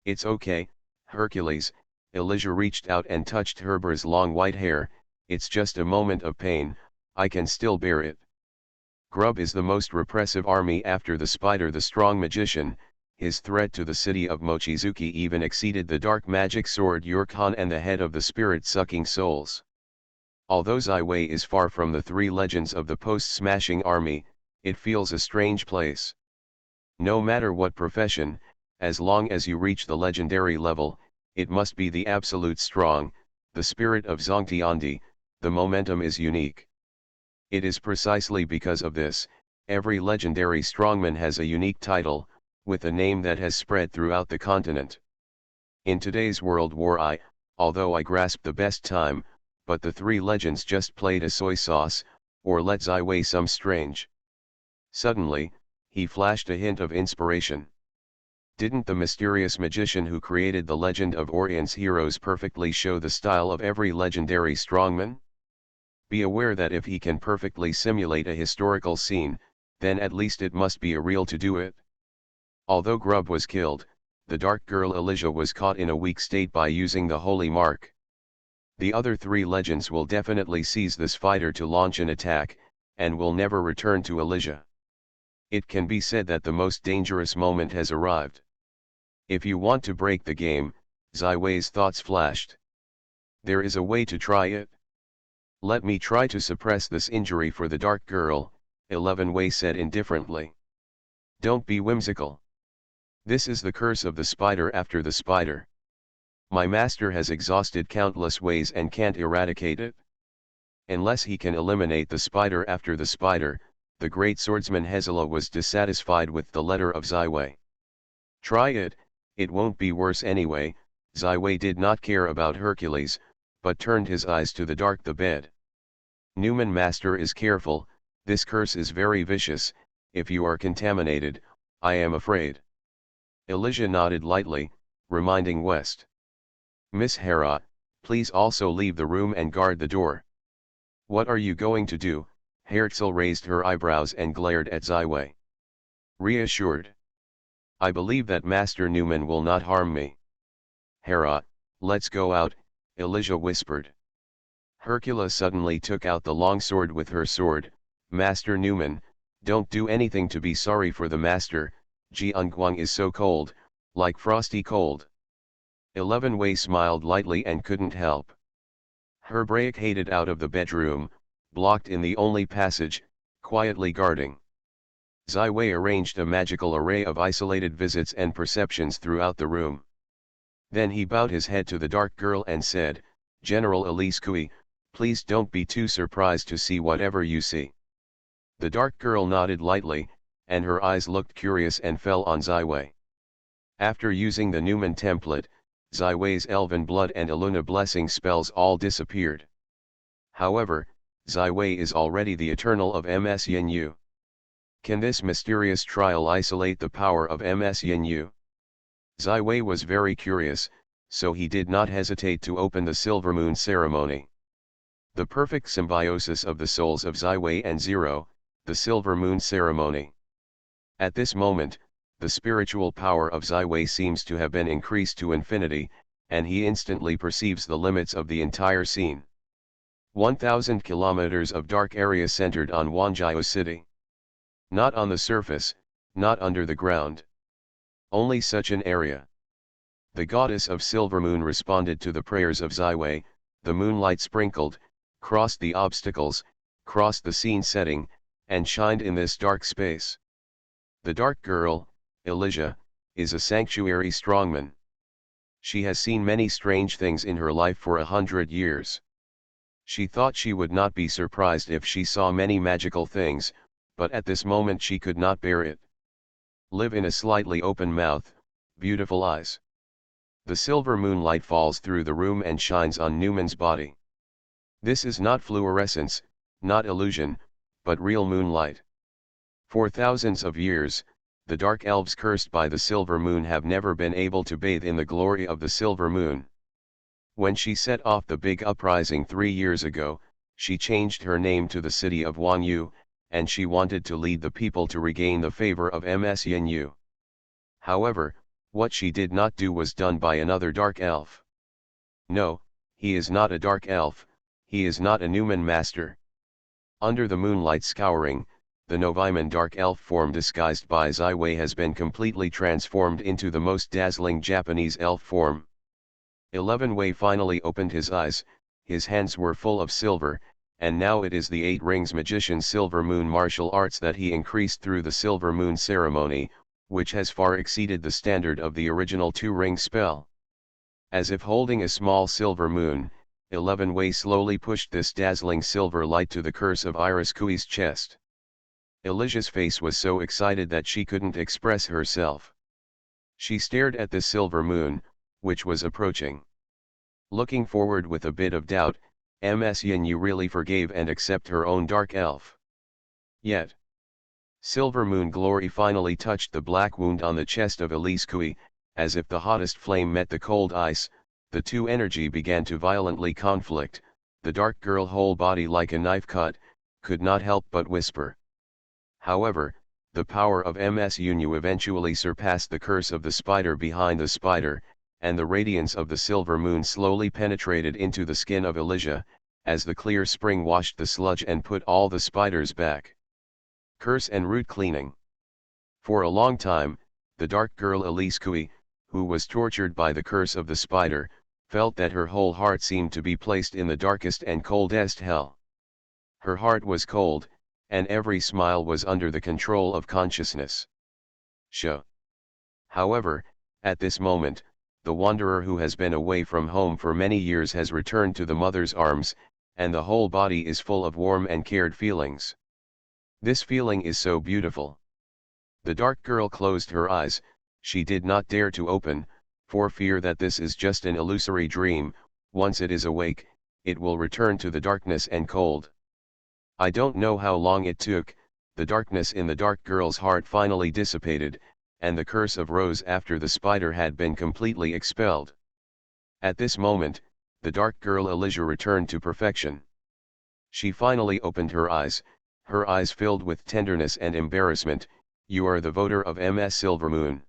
"It's okay, Hercules." Elijah reached out and touched Herber's long white hair. "It's just a moment of pain, I can still bear it." Grub is the most repressive army after the spider, the strong magician. His threat to the city of Mochizuki even exceeded the dark magic sword Yurkan and the head of the spirit-sucking souls. Although Zai Wei is far from the three legends of the post-smashing army, it feels a strange place. No matter what profession, as long as you reach the legendary level, it must be the absolute strong, the spirit of Zhongtiandi. The momentum is unique. It is precisely because of this, every legendary strongman has a unique title, with a name that has spread throughout the continent. In today's World War although I grasp the best time, but the three legends just played a soy sauce, or let Zai Wei some strange. Suddenly, he flashed a hint of inspiration. Didn't the mysterious magician who created the legend of Orion's heroes perfectly show the style of every legendary strongman? Be aware that if he can perfectly simulate a historical scene, then at least it must be a real to do it. Although Grub was killed, the dark girl Elijah was caught in a weak state by using the holy mark. The other three legends will definitely seize this fighter to launch an attack, and will never return to Elijah. It can be said that the most dangerous moment has arrived. If you want to break the game, Zai Wei's thoughts flashed. There is a way to try it. "Let me try to suppress this injury for the dark girl," 11 Wei said indifferently. "Don't be whimsical. This is the curse of the spider after the spider. My master has exhausted countless ways and can't eradicate it. Unless he can eliminate the spider after the spider." The great swordsman Hezela was dissatisfied with the letter of Zai Wei. "Try it, it won't be worse anyway." Zai Wei did not care about Hercules, but turned his eyes to the dark the bed. "Newman master is careful, this curse is very vicious. If you are contaminated, I am afraid." Elijah nodded lightly, reminding West. "Miss Hera, please also leave the room and guard the door." "What are you going to do?" Herzl raised her eyebrows and glared at Zai Wei. Reassured. "I believe that Master Newman will not harm me." "Hera, let's go out," Elijah whispered. Hercula suddenly took out the long sword with her sword. "Master Newman, don't do anything to be sorry for the master. Jianguang is so cold, like frosty cold." 11 Wei smiled lightly and couldn't help. Her barricaded out of the bedroom, blocked in the only passage, quietly guarding. Zai Wei arranged a magical array of isolated visits and perceptions throughout the room. Then he bowed his head to the dark girl and said, "General Elise Kui, please don't be too surprised to see whatever you see." The dark girl nodded lightly, and her eyes looked curious and fell on Zai Wei. After using the Newman template, Zai Wei's elven blood and Eluna blessing spells all disappeared. However, Zai Wei is already the eternal of Ms Yin Yu. Can this mysterious trial isolate the power of Ms Yin? Zai Wei was very curious, so he did not hesitate to open the Silver Moon ceremony. The perfect symbiosis of the souls of Zai Wei and Zero, the Silver Moon ceremony. At this moment, the spiritual power of Zai Wei seems to have been increased to infinity, and he instantly perceives the limits of the entire scene. 1,000 kilometers of dark area centered on Wanjiao City. Not on the surface, not under the ground. Only such an area. The goddess of Silver Moon responded to the prayers of Zai Wei, the moonlight sprinkled, crossed the obstacles, crossed the scene setting, and shined in this dark space. The dark girl, Elijah, is a sanctuary strongman. She has seen many strange things in her life for 100 years. She thought she would not be surprised if she saw many magical things, but at this moment she could not bear it. Live in a slightly open mouth, beautiful eyes. The silver moonlight falls through the room and shines on Newman's body. This is not fluorescence, not illusion, but real moonlight. For thousands of years, the dark elves cursed by the silver moon have never been able to bathe in the glory of the silver moon. When she set off the big uprising 3 years ago, she changed her name to the city of Wanyu, and she wanted to lead the people to regain the favor of Ms Yin. However, what she did not do was done by another dark elf. No, he is not a dark elf, he is not a Newman master. Under the moonlight scouring, the Noviman dark elf form disguised by Zai Wei has been completely transformed into the most dazzling Japanese elf form. 11 Wei finally opened his eyes, his hands were full of silver, and now it is the 8 rings magician silver moon martial arts that he increased through the silver moon ceremony, which has far exceeded the standard of the original 2-ring spell. As if holding a small silver moon, 11 Wei slowly pushed this dazzling silver light to the curse of Iris Kui's chest. Elijah's face was so excited that she couldn't express herself. She stared at the silver moon, which was approaching. Looking forward with a bit of doubt, Ms Yin really forgave and accept her own dark elf. Yet, silver moon glory finally touched the black wound on the chest of Elise Kui, as if the hottest flame met the cold ice, the two energy began to violently conflict, the dark girl whole body like a knife cut, could not help but whisper. However, the power of Ms Yin eventually surpassed the curse of the spider behind the spider, and the radiance of the silver moon slowly penetrated into the skin of Elijah, as the clear spring washed the sludge and put all the spiders back. Curse and root cleaning. For a long time, the dark girl Elise Kui, who was tortured by the curse of the spider, felt that her whole heart seemed to be placed in the darkest and coldest hell. Her heart was cold, and every smile was under the control of consciousness. However, at this moment, the wanderer who has been away from home for many years has returned to the mother's arms, and the whole body is full of warm and cared feelings. This feeling is so beautiful. The dark girl closed her eyes, she did not dare to open, for fear that this is just an illusory dream. Once it is awake, it will return to the darkness and cold. I don't know how long it took, the darkness in the dark girl's heart finally dissipated, and the curse of Rose after the spider had been completely expelled. At this moment, the dark girl Elijah returned to perfection. She finally opened her eyes filled with tenderness and embarrassment. You are the voter of Ms Silvermoon.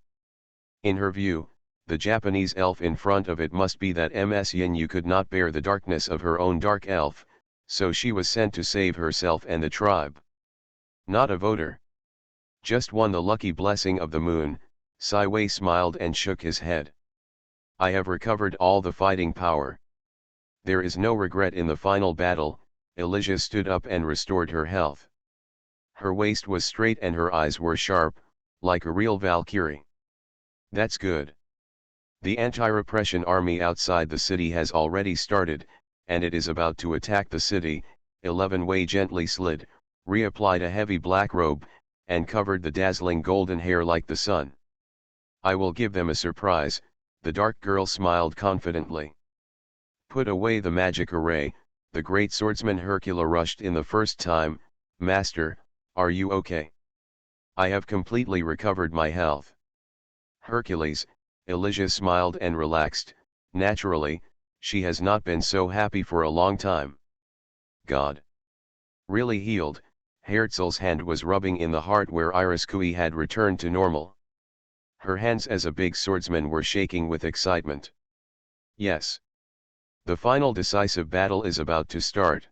In her view, the Japanese elf in front of it must be that Ms Yin could not bear the darkness of her own dark elf, so she was sent to save herself and the tribe. Not a voter. Just won the lucky blessing of the moon. Zai Wei smiled and shook his head. I have recovered all the fighting power. There is no regret in the final battle. Elijah stood up and restored her health. Her waist was straight and her eyes were sharp, like a real Valkyrie. That's good. The anti-repression army outside the city has already started, and it is about to attack the city. 11 Wei gently slid, reapplied a heavy black robe, and covered the dazzling golden hair like the sun. I will give them a surprise, the dark girl smiled confidently. Put away the magic array. The great swordsman Hercula rushed in the first time. Master, are you okay? I have completely recovered my health. Hercules, Elijah smiled and relaxed. Naturally, she has not been so happy for a long time. God. Really healed, Herzl's hand was rubbing in the heart where Iris Kui had returned to normal. Her hands as a big swordsman were shaking with excitement. Yes. The final decisive battle is about to start.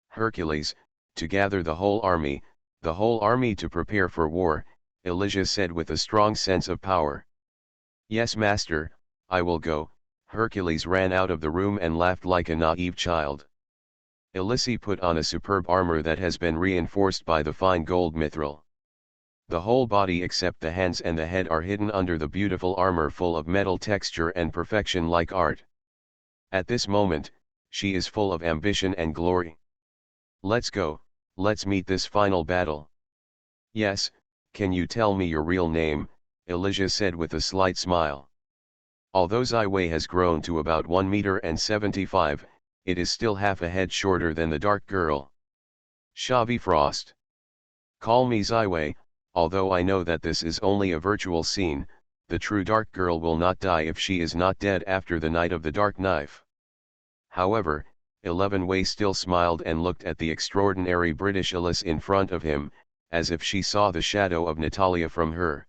Hercules, to gather the whole army to prepare for war, Elijah said with a strong sense of power. Yes, master, I will go. Hercules ran out of the room and laughed like a naive child. Elysi put on a superb armor that has been reinforced by the fine gold mithril. The whole body except the hands and the head are hidden under the beautiful armor full of metal texture and perfection like art. At this moment, she is full of ambition and glory. Let's go, let's meet this final battle. Yes, can you tell me your real name? Elijah said with a slight smile. Although Ziwei has grown to about 1 meter and 75, it is still half a head shorter than the dark girl. Shavi Frost. Call me Ziwei, although I know that this is only a virtual scene, the true dark girl will not die if she is not dead after the night of the dark knife. However, 11 Wei still smiled and looked at the extraordinary British Alice in front of him, as if she saw the shadow of Natalia from her.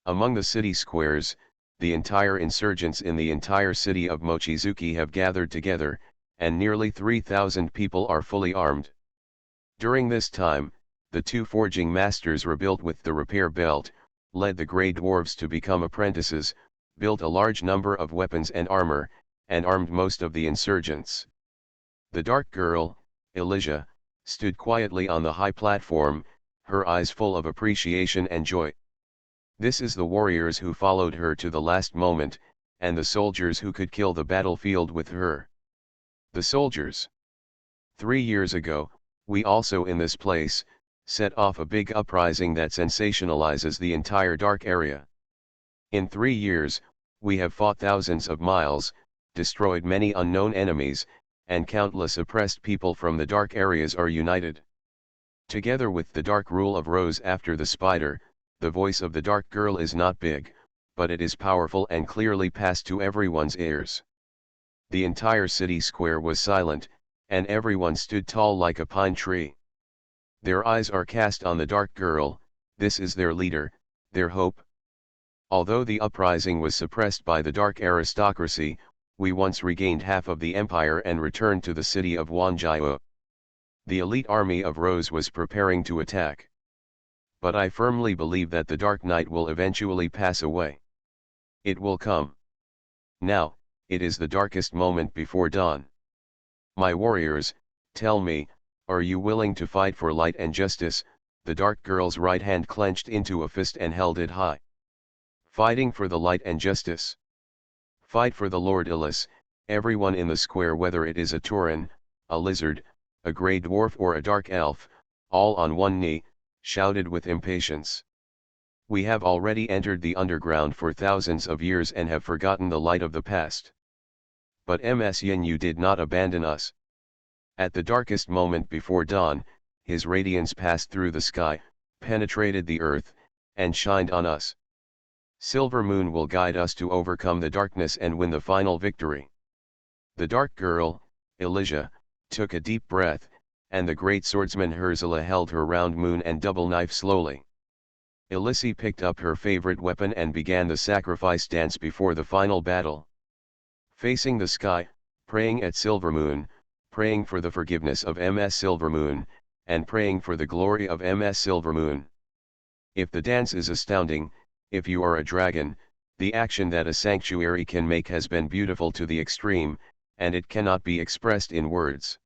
Among the city squares, the entire insurgents in the entire city of Mochizuki have gathered together, and nearly 3,000 people are fully armed. During this time, the two forging masters rebuilt with the repair belt, led the grey dwarves to become apprentices, built a large number of weapons and armor, and armed most of the insurgents. The dark girl, Elijah, stood quietly on the high platform, her eyes full of appreciation and joy. This is the warriors who followed her to the last moment, and the soldiers who could kill the battlefield with her. The soldiers. 3 years ago, we also in this place, set off a big uprising that sensationalizes the entire dark area. In 3 years, we have fought thousands of miles, destroyed many unknown enemies, and countless oppressed people from the dark areas are united. Together with the dark rule of Rose after the spider, the voice of the dark girl is not big, but it is powerful and clearly passed to everyone's ears. The entire city square was silent, and everyone stood tall like a pine tree. Their eyes are cast on the dark girl, this is their leader, their hope. Although the uprising was suppressed by the dark aristocracy, we once regained half of the empire and returned to the city of Wanjiao. The elite army of Rose was preparing to attack. But I firmly believe that the dark night will eventually pass away. It will come. Now, it is the darkest moment before dawn. My warriors, tell me, are you willing to fight for light and justice? The dark girl's right hand clenched into a fist and held it high. Fighting for the light and justice. Fight for the Lord Illis, everyone in the square, whether it is a Tauren, a lizard, a grey dwarf or a dark elf, all on one knee, shouted with impatience. We have already entered the underground for thousands of years and have forgotten the light of the past. But Ms Yin, you did not abandon us. At the darkest moment before dawn, his radiance passed through the sky, penetrated the earth, and shined on us. Silver Moon will guide us to overcome the darkness and win the final victory. The dark girl, Elijah, took a deep breath, and the great swordsman Herzla held her round moon and double knife slowly. Elysi picked up her favorite weapon and began the sacrifice dance before the final battle. Facing the sky, praying at Silvermoon, praying for the forgiveness of Ms Silvermoon, and praying for the glory of Ms Silvermoon. If the dance is astounding, if you are a dragon, the action that a sanctuary can make has been beautiful to the extreme, and it cannot be expressed in words.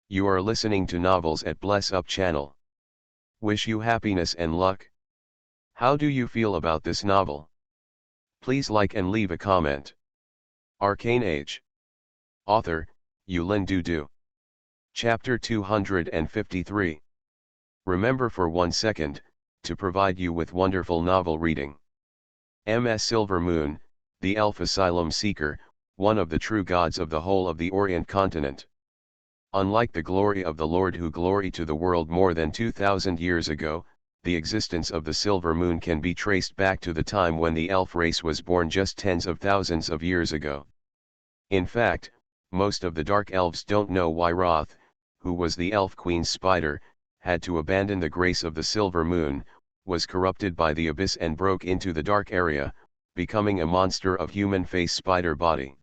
You are listening to Novels at Bless Up channel. Wish you happiness and luck. How do you feel about this novel? Please like and leave a comment. Arcane Age. Author, Yulin Dudu. Chapter 253. Remember for 1 second, to provide you with wonderful novel reading. Ms Silvermoon, the elf asylum seeker, one of the true gods of the whole of the Orient continent. Unlike the glory of the Lord who glory to the world more than 2,000 years ago, the existence of the silver moon can be traced back to the time when the elf race was born just tens of thousands of years ago. In fact, most of the dark elves don't know why Roth, who was the elf queen's spider, had to abandon the grace of the silver moon, was corrupted by the abyss and broke into the dark area, becoming a monster of human face spider body.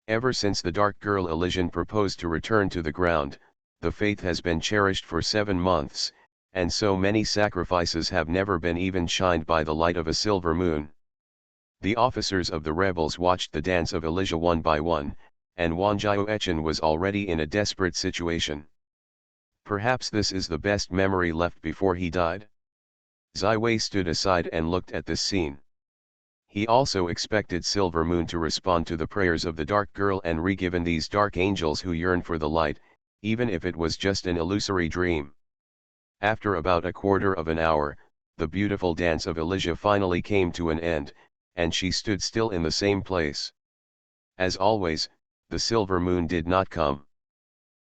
Ever since the dark girl Elysian proposed to return to the ground, the faith has been cherished for 7 months, and so many sacrifices have never been even shined by the light of a silver moon. The officers of the rebels watched the dance of Elysia one by one, and Wanjiao Echen was already in a desperate situation. Perhaps this is the best memory left before he died. Zai Wei stood aside and looked at this scene. He also expected Silver Moon to respond to the prayers of the dark girl and re-given these dark angels who yearn for the light, even if it was just an illusory dream. After about a quarter of an hour, the beautiful dance of Elysia finally came to an end, and she stood still in the same place. As always, the silver moon did not come.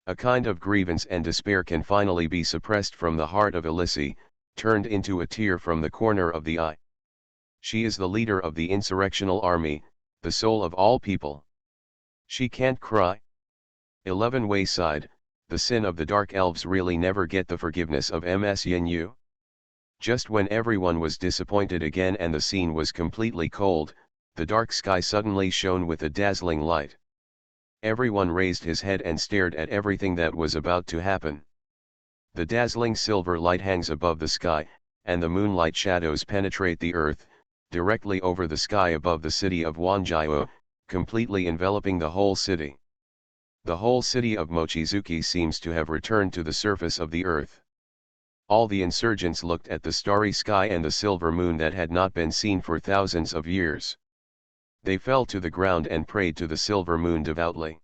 A kind of grievance and despair can finally be suppressed from the heart of Elysia, turned into a tear from the corner of the eye. She is the leader of the insurrectional army, the soul of all people. She can't cry. 11 Wayside, the sin of the dark elves really never get the forgiveness of Ms Yin. Just when everyone was disappointed again and the scene was completely cold, the dark sky suddenly shone with a dazzling light. Everyone raised his head and stared at everything that was about to happen. The dazzling silver light hangs above the sky, and the moonlight shadows penetrate the earth, directly over the sky above the city of Wanjiao, completely enveloping the whole city. The whole city of Mochizuki seems to have returned to the surface of the earth. All the insurgents looked at the starry sky and the silver moon that had not been seen for thousands of years. They fell to the ground and prayed to the silver moon devoutly.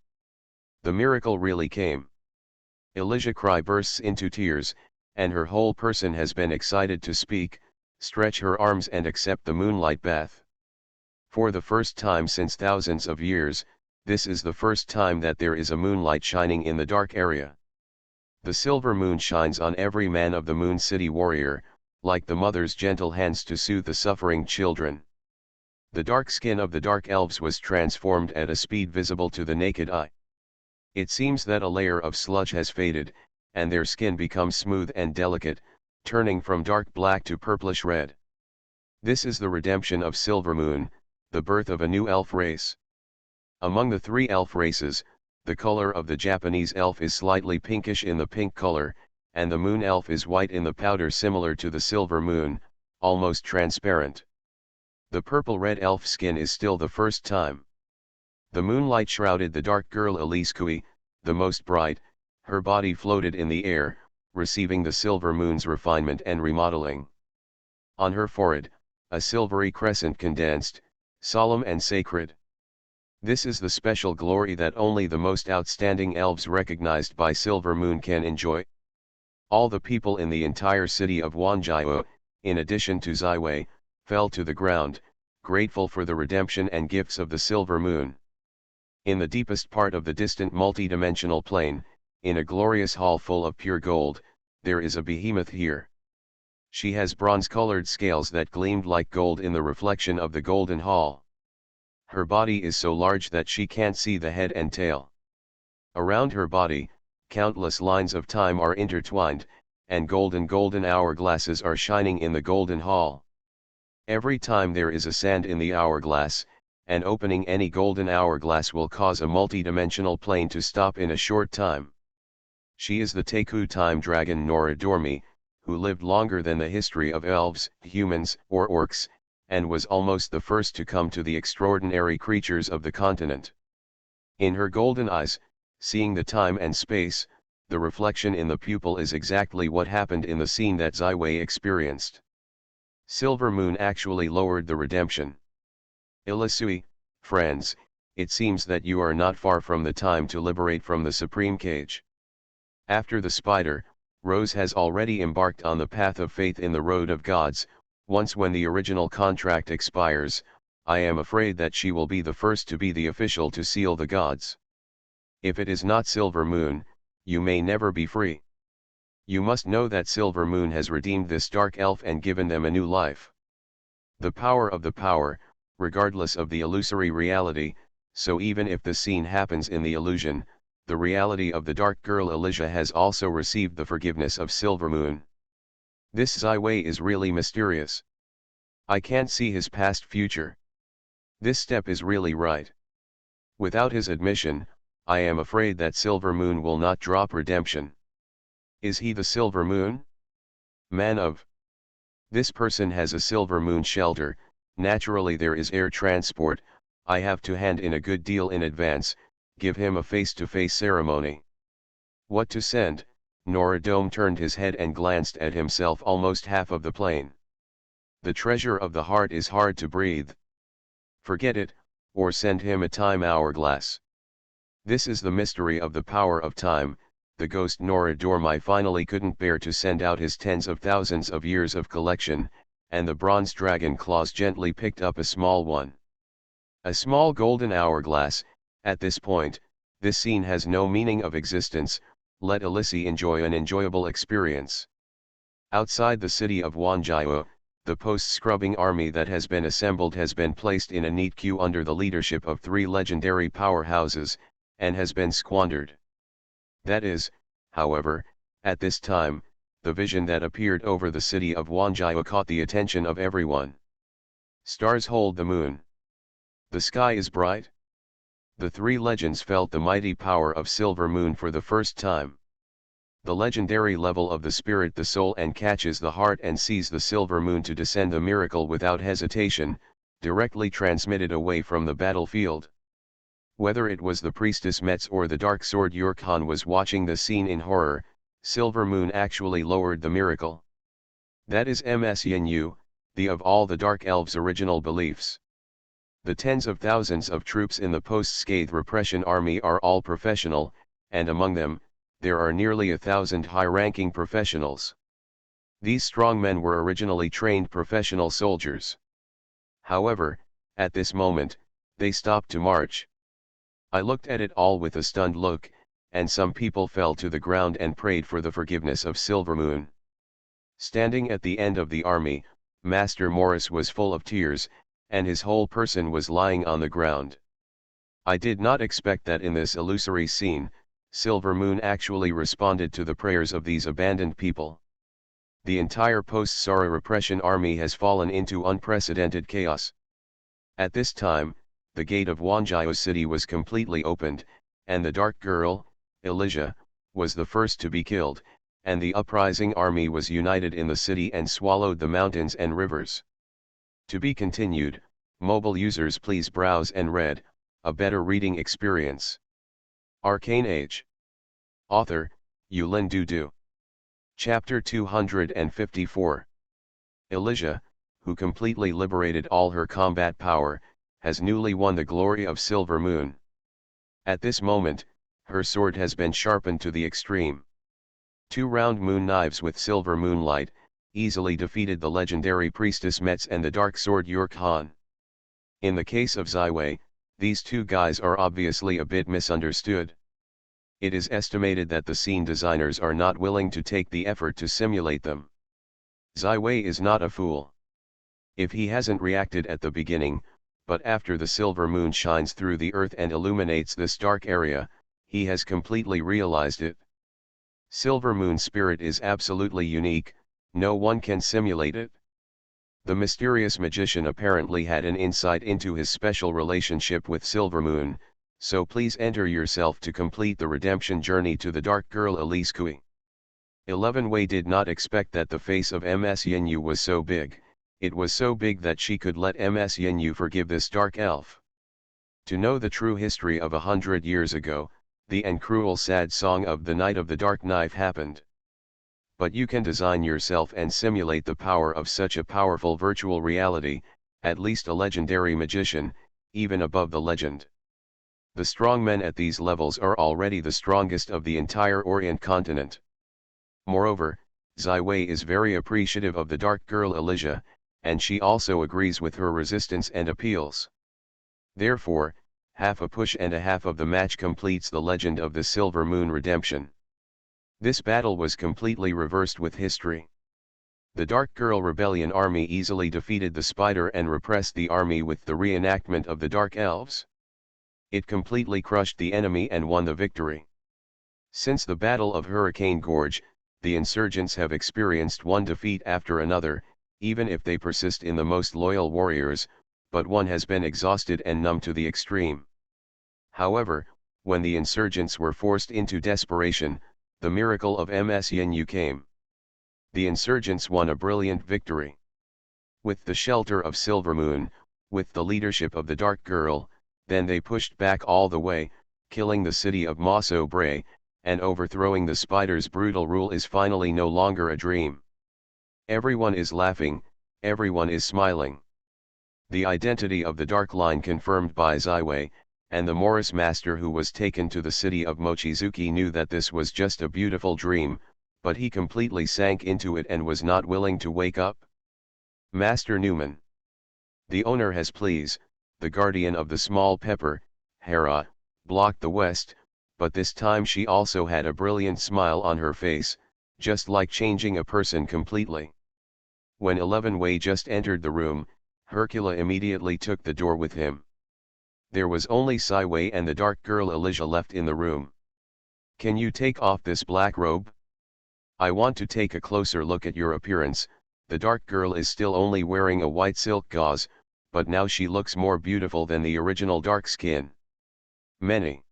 The miracle really came. Elysia Cry bursts into tears, and her whole person has been excited to speak, stretch her arms and accept the moonlight bath. For the first time since thousands of years, this is the first time that there is a moonlight shining in the dark area. The silver moon shines on every man of the Moon City warrior, like the mother's gentle hands to soothe the suffering children. The dark skin of the dark elves was transformed at a speed visible to the naked eye. It seems that a layer of sludge has faded, and their skin becomes smooth and delicate, turning from dark black to purplish red. This is the redemption of Silver Moon, the birth of a new elf race. Among the 3 elf races, the color of the Japanese elf is slightly pinkish in the pink color, and the moon elf is white in the powder similar to the silver moon, almost transparent. The purple-red elf skin is still the first time. The moonlight shrouded the dark girl Elysia, the most bright, her body floated in the air, receiving the silver moon's refinement and remodeling. On her forehead, a silvery crescent condensed, solemn and sacred. This is the special glory that only the most outstanding elves recognized by Silver Moon can enjoy. All the people in the entire city of Wanjiao, in addition to Zai Wei, fell to the ground, grateful for the redemption and gifts of the Silver Moon. In the deepest part of the distant multi-dimensional plane, in a glorious hall full of pure gold, there is a behemoth here. She has bronze-colored scales that gleamed like gold in the reflection of the golden hall. Her body is so large that she can't see the head and tail. Around her body, countless lines of time are intertwined, and golden hourglasses are shining in the golden hall. Every time there is a sand in the hourglass, and opening any golden hourglass will cause a multi-dimensional plane to stop in a short time. She is the Teku time dragon Norodormi, who lived longer than the history of elves, humans, or orcs, and was almost the first to come to the extraordinary creatures of the continent. In her golden eyes, seeing the time and space, the reflection in the pupil is exactly what happened in the scene that Zai Wei experienced. Silver Moon actually lowered the redemption. Elysia, friends, it seems that you are not far from the time to liberate from the supreme cage. After the spider, Rose has already embarked on the path of faith in the road of gods. Once when the original contract expires, I am afraid that she will be the first to be the official to seal the gods. If it is not Silver Moon, you may never be free. You must know that Silver Moon has redeemed this dark elf and given them a new life. The power of the power, regardless of the illusory reality, so even if the scene happens in the illusion, the reality of the dark girl Elijah has also received the forgiveness of Silver Moon. This Zai is really mysterious. I can't see his past future. This step is really right. Without his admission, I am afraid that Silver Moon will not drop redemption. Is he the Silver Moon? Man of. This person has a Silver Moon shelter, naturally there is air transport, I have to hand in a good deal in advance, give him a face-to-face ceremony. What to send? Norodom turned his head and glanced at himself almost half of the plane. The treasure of the heart is hard to breathe. Forget it, or send him a time hourglass. This is the mystery of the power of time. The ghost Norodormai finally couldn't bear to send out his tens of thousands of years of collection, and the bronze dragon claws gently picked up a small one. A small golden hourglass. At this point, this scene has no meaning of existence, let Elyssi enjoy an enjoyable experience. Outside the city of Wanjiao, the post-scrubbing army that has been assembled has been placed in a neat queue under the leadership of 3 legendary powerhouses, and has been squandered. That is, however, at this time, the vision that appeared over the city of Wanjiao caught the attention of everyone. Stars hold the moon. The sky is bright. The 3 legends felt the mighty power of Silver Moon for the first time. The legendary level of the spirit, the soul, and catches the heart and sees the Silver Moon to descend the miracle without hesitation, directly transmitted away from the battlefield. Whether it was the priestess Metz or the dark sword Yurkhan was watching the scene in horror, Silver Moon actually lowered the miracle. That is Ms Yenyu, the of all the Dark Elves' original beliefs. The tens of thousands of troops in the post-Scathe repression army are all professional, and among them, there are nearly 1,000 high-ranking professionals. These strong men were originally trained professional soldiers. However, at this moment, they stopped to march. I looked at it all with a stunned look, and some people fell to the ground and prayed for the forgiveness of Silver Moon. Standing at the end of the army, Master Morris was full of tears, and his whole person was lying on the ground. I did not expect that in this illusory scene, Silver Moon actually responded to the prayers of these abandoned people. The entire post-Sara repression army has fallen into unprecedented chaos. At this time, the gate of Wanjiao city was completely opened, and the dark girl, Elijah, was the first to be killed, and the uprising army was united in the city and swallowed the mountains and rivers. To be continued. Mobile users please browse and read, a better reading experience. Arcane Age. Author, Yulin Dudu. Chapter 254. Elijah, who completely liberated all her combat power, has newly won the glory of Silver Moon. At this moment, her sword has been sharpened to the extreme. 2 round moon knives with silver moonlight, easily defeated the legendary priestess Metz and the dark sword Yurkhan. In the case of Zai, these 2 guys are obviously a bit misunderstood. It is estimated that the scene designers are not willing to take the effort to simulate them. Zai is not a fool. If he hasn't reacted at the beginning, but after the silver moon shines through the earth and illuminates this dark area, he has completely realized it. Silver Moon spirit is absolutely unique, no one can simulate it. The mysterious magician apparently had an insight into his special relationship with Silver Moon, so please enter yourself to complete the redemption journey to the dark girl Elise Kui. 11 Wei did not expect that the face of Ms Yenyu was so big. It was so big that she could let Ms Yenyu forgive this dark elf. To know the true history of 100 years ago, the and cruel sad song of the Night of the Dark Knife happened. But you can design yourself and simulate the power of such a powerful virtual reality, at least a legendary magician, even above the legend. The strong men at these levels are already the strongest of the entire Orient continent. Moreover, Zai is very appreciative of the dark girl Elijah, and she also agrees with her resistance and appeals. Therefore, half a push and a half of the match completes the legend of the Silver Moon redemption. This battle was completely reversed with history. The Dark Girl Rebellion army easily defeated the Spider and repressed the army with the reenactment of the Dark Elves. It completely crushed the enemy and won the victory. Since the Battle of Hurricane Gorge, the insurgents have experienced one defeat after another, even if they persist in the most loyal warriors, but one has been exhausted and numb to the extreme. However, when the insurgents were forced into desperation, the miracle of MSYNU came. The insurgents won a brilliant victory. With the shelter of Silvermoon, with the leadership of the Dark Girl, then they pushed back all the way, killing the city of Mosso Bray, and overthrowing the Spider's brutal rule is finally no longer a dream. Everyone is laughing, everyone is smiling. The identity of the Dark Line confirmed by Zaiwei, and the Morris master who was taken to the city of Mochizuki knew that this was just a beautiful dream, but he completely sank into it and was not willing to wake up. Master Newman. The owner has please, the guardian of the small pepper, Hera, blocked the west, but this time she also had a brilliant smile on her face, just like changing a person completely. When 11 Wei just entered the room, Hercula immediately took the door with him. There was only Sai Wei and the Dark Girl Elijah left in the room. Can you take off this black robe? I want to take a closer look at your appearance. The Dark Girl is still only wearing a white silk gauze, but now she looks more beautiful than the original dark skin. Many.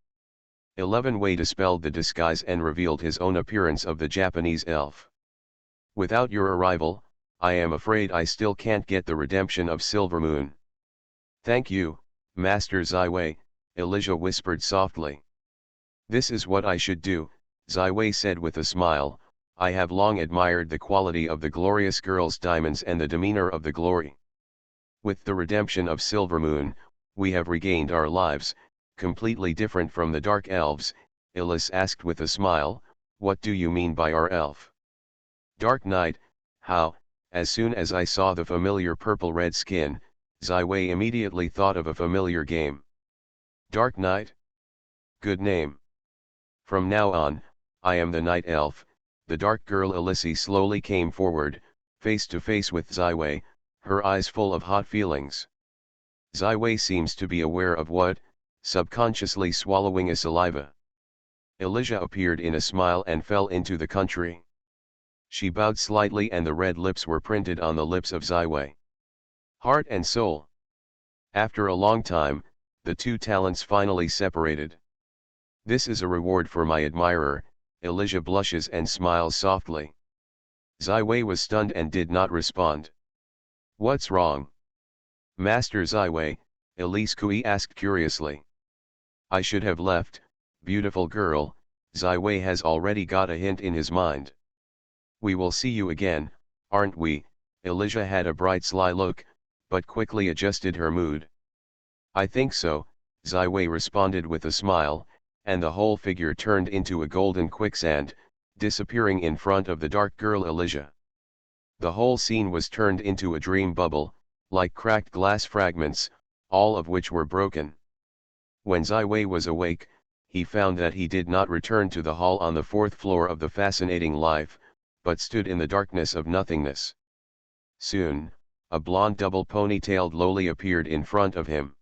11 Wei dispelled the disguise and revealed his own appearance of the Japanese elf. Without your arrival, I am afraid I still can't get the redemption of Silvermoon. Thank you, Master Zaiwei, Elijah whispered softly. This is what I should do, Zaiwei said with a smile. I have long admired the quality of the glorious girl's diamonds and the demeanor of the glory. With the redemption of Silvermoon, we have regained our lives, completely different from the Dark Elves. Illis asked with a smile, what do you mean by our elf? Dark Knight, how? As soon as I saw the familiar purple-red skin, Zaiwei immediately thought of a familiar game. Dark Knight? Good name. From now on, I am the Night Elf. The Dark Girl Elise slowly came forward, face to face with Zaiwei, her eyes full of hot feelings. Zaiwei seems to be aware of what, subconsciously swallowing a saliva. Elijah appeared in a smile and fell into the country. She bowed slightly and the red lips were printed on the lips of Zaiwei. Heart and soul. After a long time, the two talents finally separated. This is a reward for my admirer. Elijah blushes and smiles softly. Zaiwei was stunned and did not respond. What's wrong? Master Zaiwei, Elise Kui asked curiously. I should have left, beautiful girl. Zaiwei has already got a hint in his mind. We will see you again, aren't we? Elijah had a bright sly look, but quickly adjusted her mood. I think so, Zaiwei responded with a smile, and the whole figure turned into a golden quicksand, disappearing in front of the Dark Girl Elijah. The whole scene was turned into a dream bubble, like cracked glass fragments, all of which were broken. When Zaiwei was awake, he found that he did not return to the hall on the 4th floor of the fascinating life, but stood in the darkness of nothingness. Soon, a blonde double ponytailed loli appeared in front of him.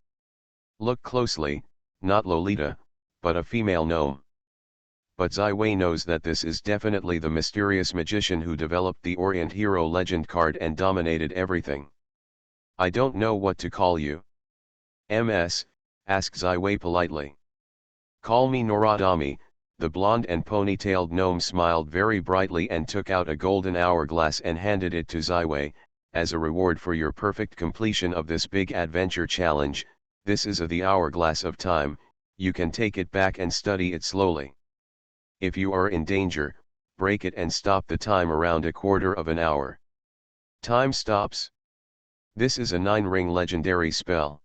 Look closely, not Lolita, but a female gnome. But Zaiwei knows that this is definitely the mysterious magician who developed the Orient Hero Legend card and dominated everything. I don't know what to call you. MS, asked Zaiwei politely. Call me Noradami. The blonde and ponytailed gnome smiled very brightly and took out a golden hourglass and handed it to Zaiwei. As a reward for your perfect completion of this big adventure challenge, this is the hourglass of time. You can take it back and study it slowly. If you are in danger, break it and stop the time around a quarter of an hour. Time stops. This is a 9-ring legendary spell.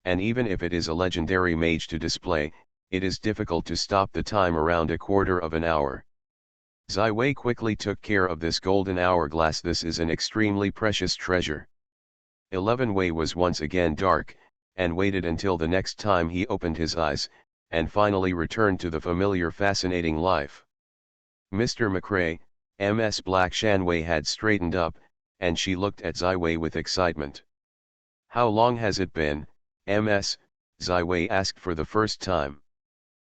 And even if it is a legendary mage to display, it is difficult to stop the time around a quarter of an hour. Zaiwei quickly took care of this golden hourglass. This is an extremely precious treasure. 11 Wei was once again dark, and waited until the next time he opened his eyes, and finally returned to the familiar fascinating life. Mr. McRae, Ms. Black Shanway had straightened up, and she looked at Ziwei with excitement. How long has it been, Ms., Ziwei asked for the first time.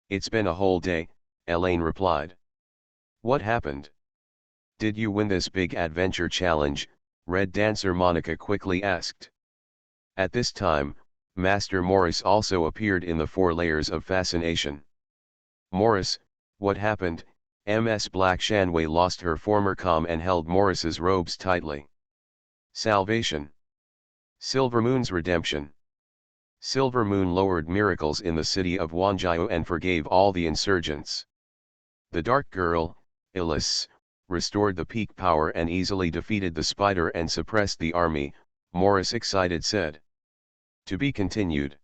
It's been a whole day, Elaine replied. What happened? Did you win this big adventure challenge? Red Dancer Monica quickly asked. At this time, Master Morris also appeared in the 4 layers of fascination. Morris, what happened? Ms. Black Shanway lost her former calm and held Morris's robes tightly. Salvation. Silver Moon's redemption. Silver Moon lowered miracles in the city of Wanjiao and forgave all the insurgents. The Dark Girl, Elise, restored the peak power and easily defeated the spider and suppressed the army, Morris excited said. To be continued.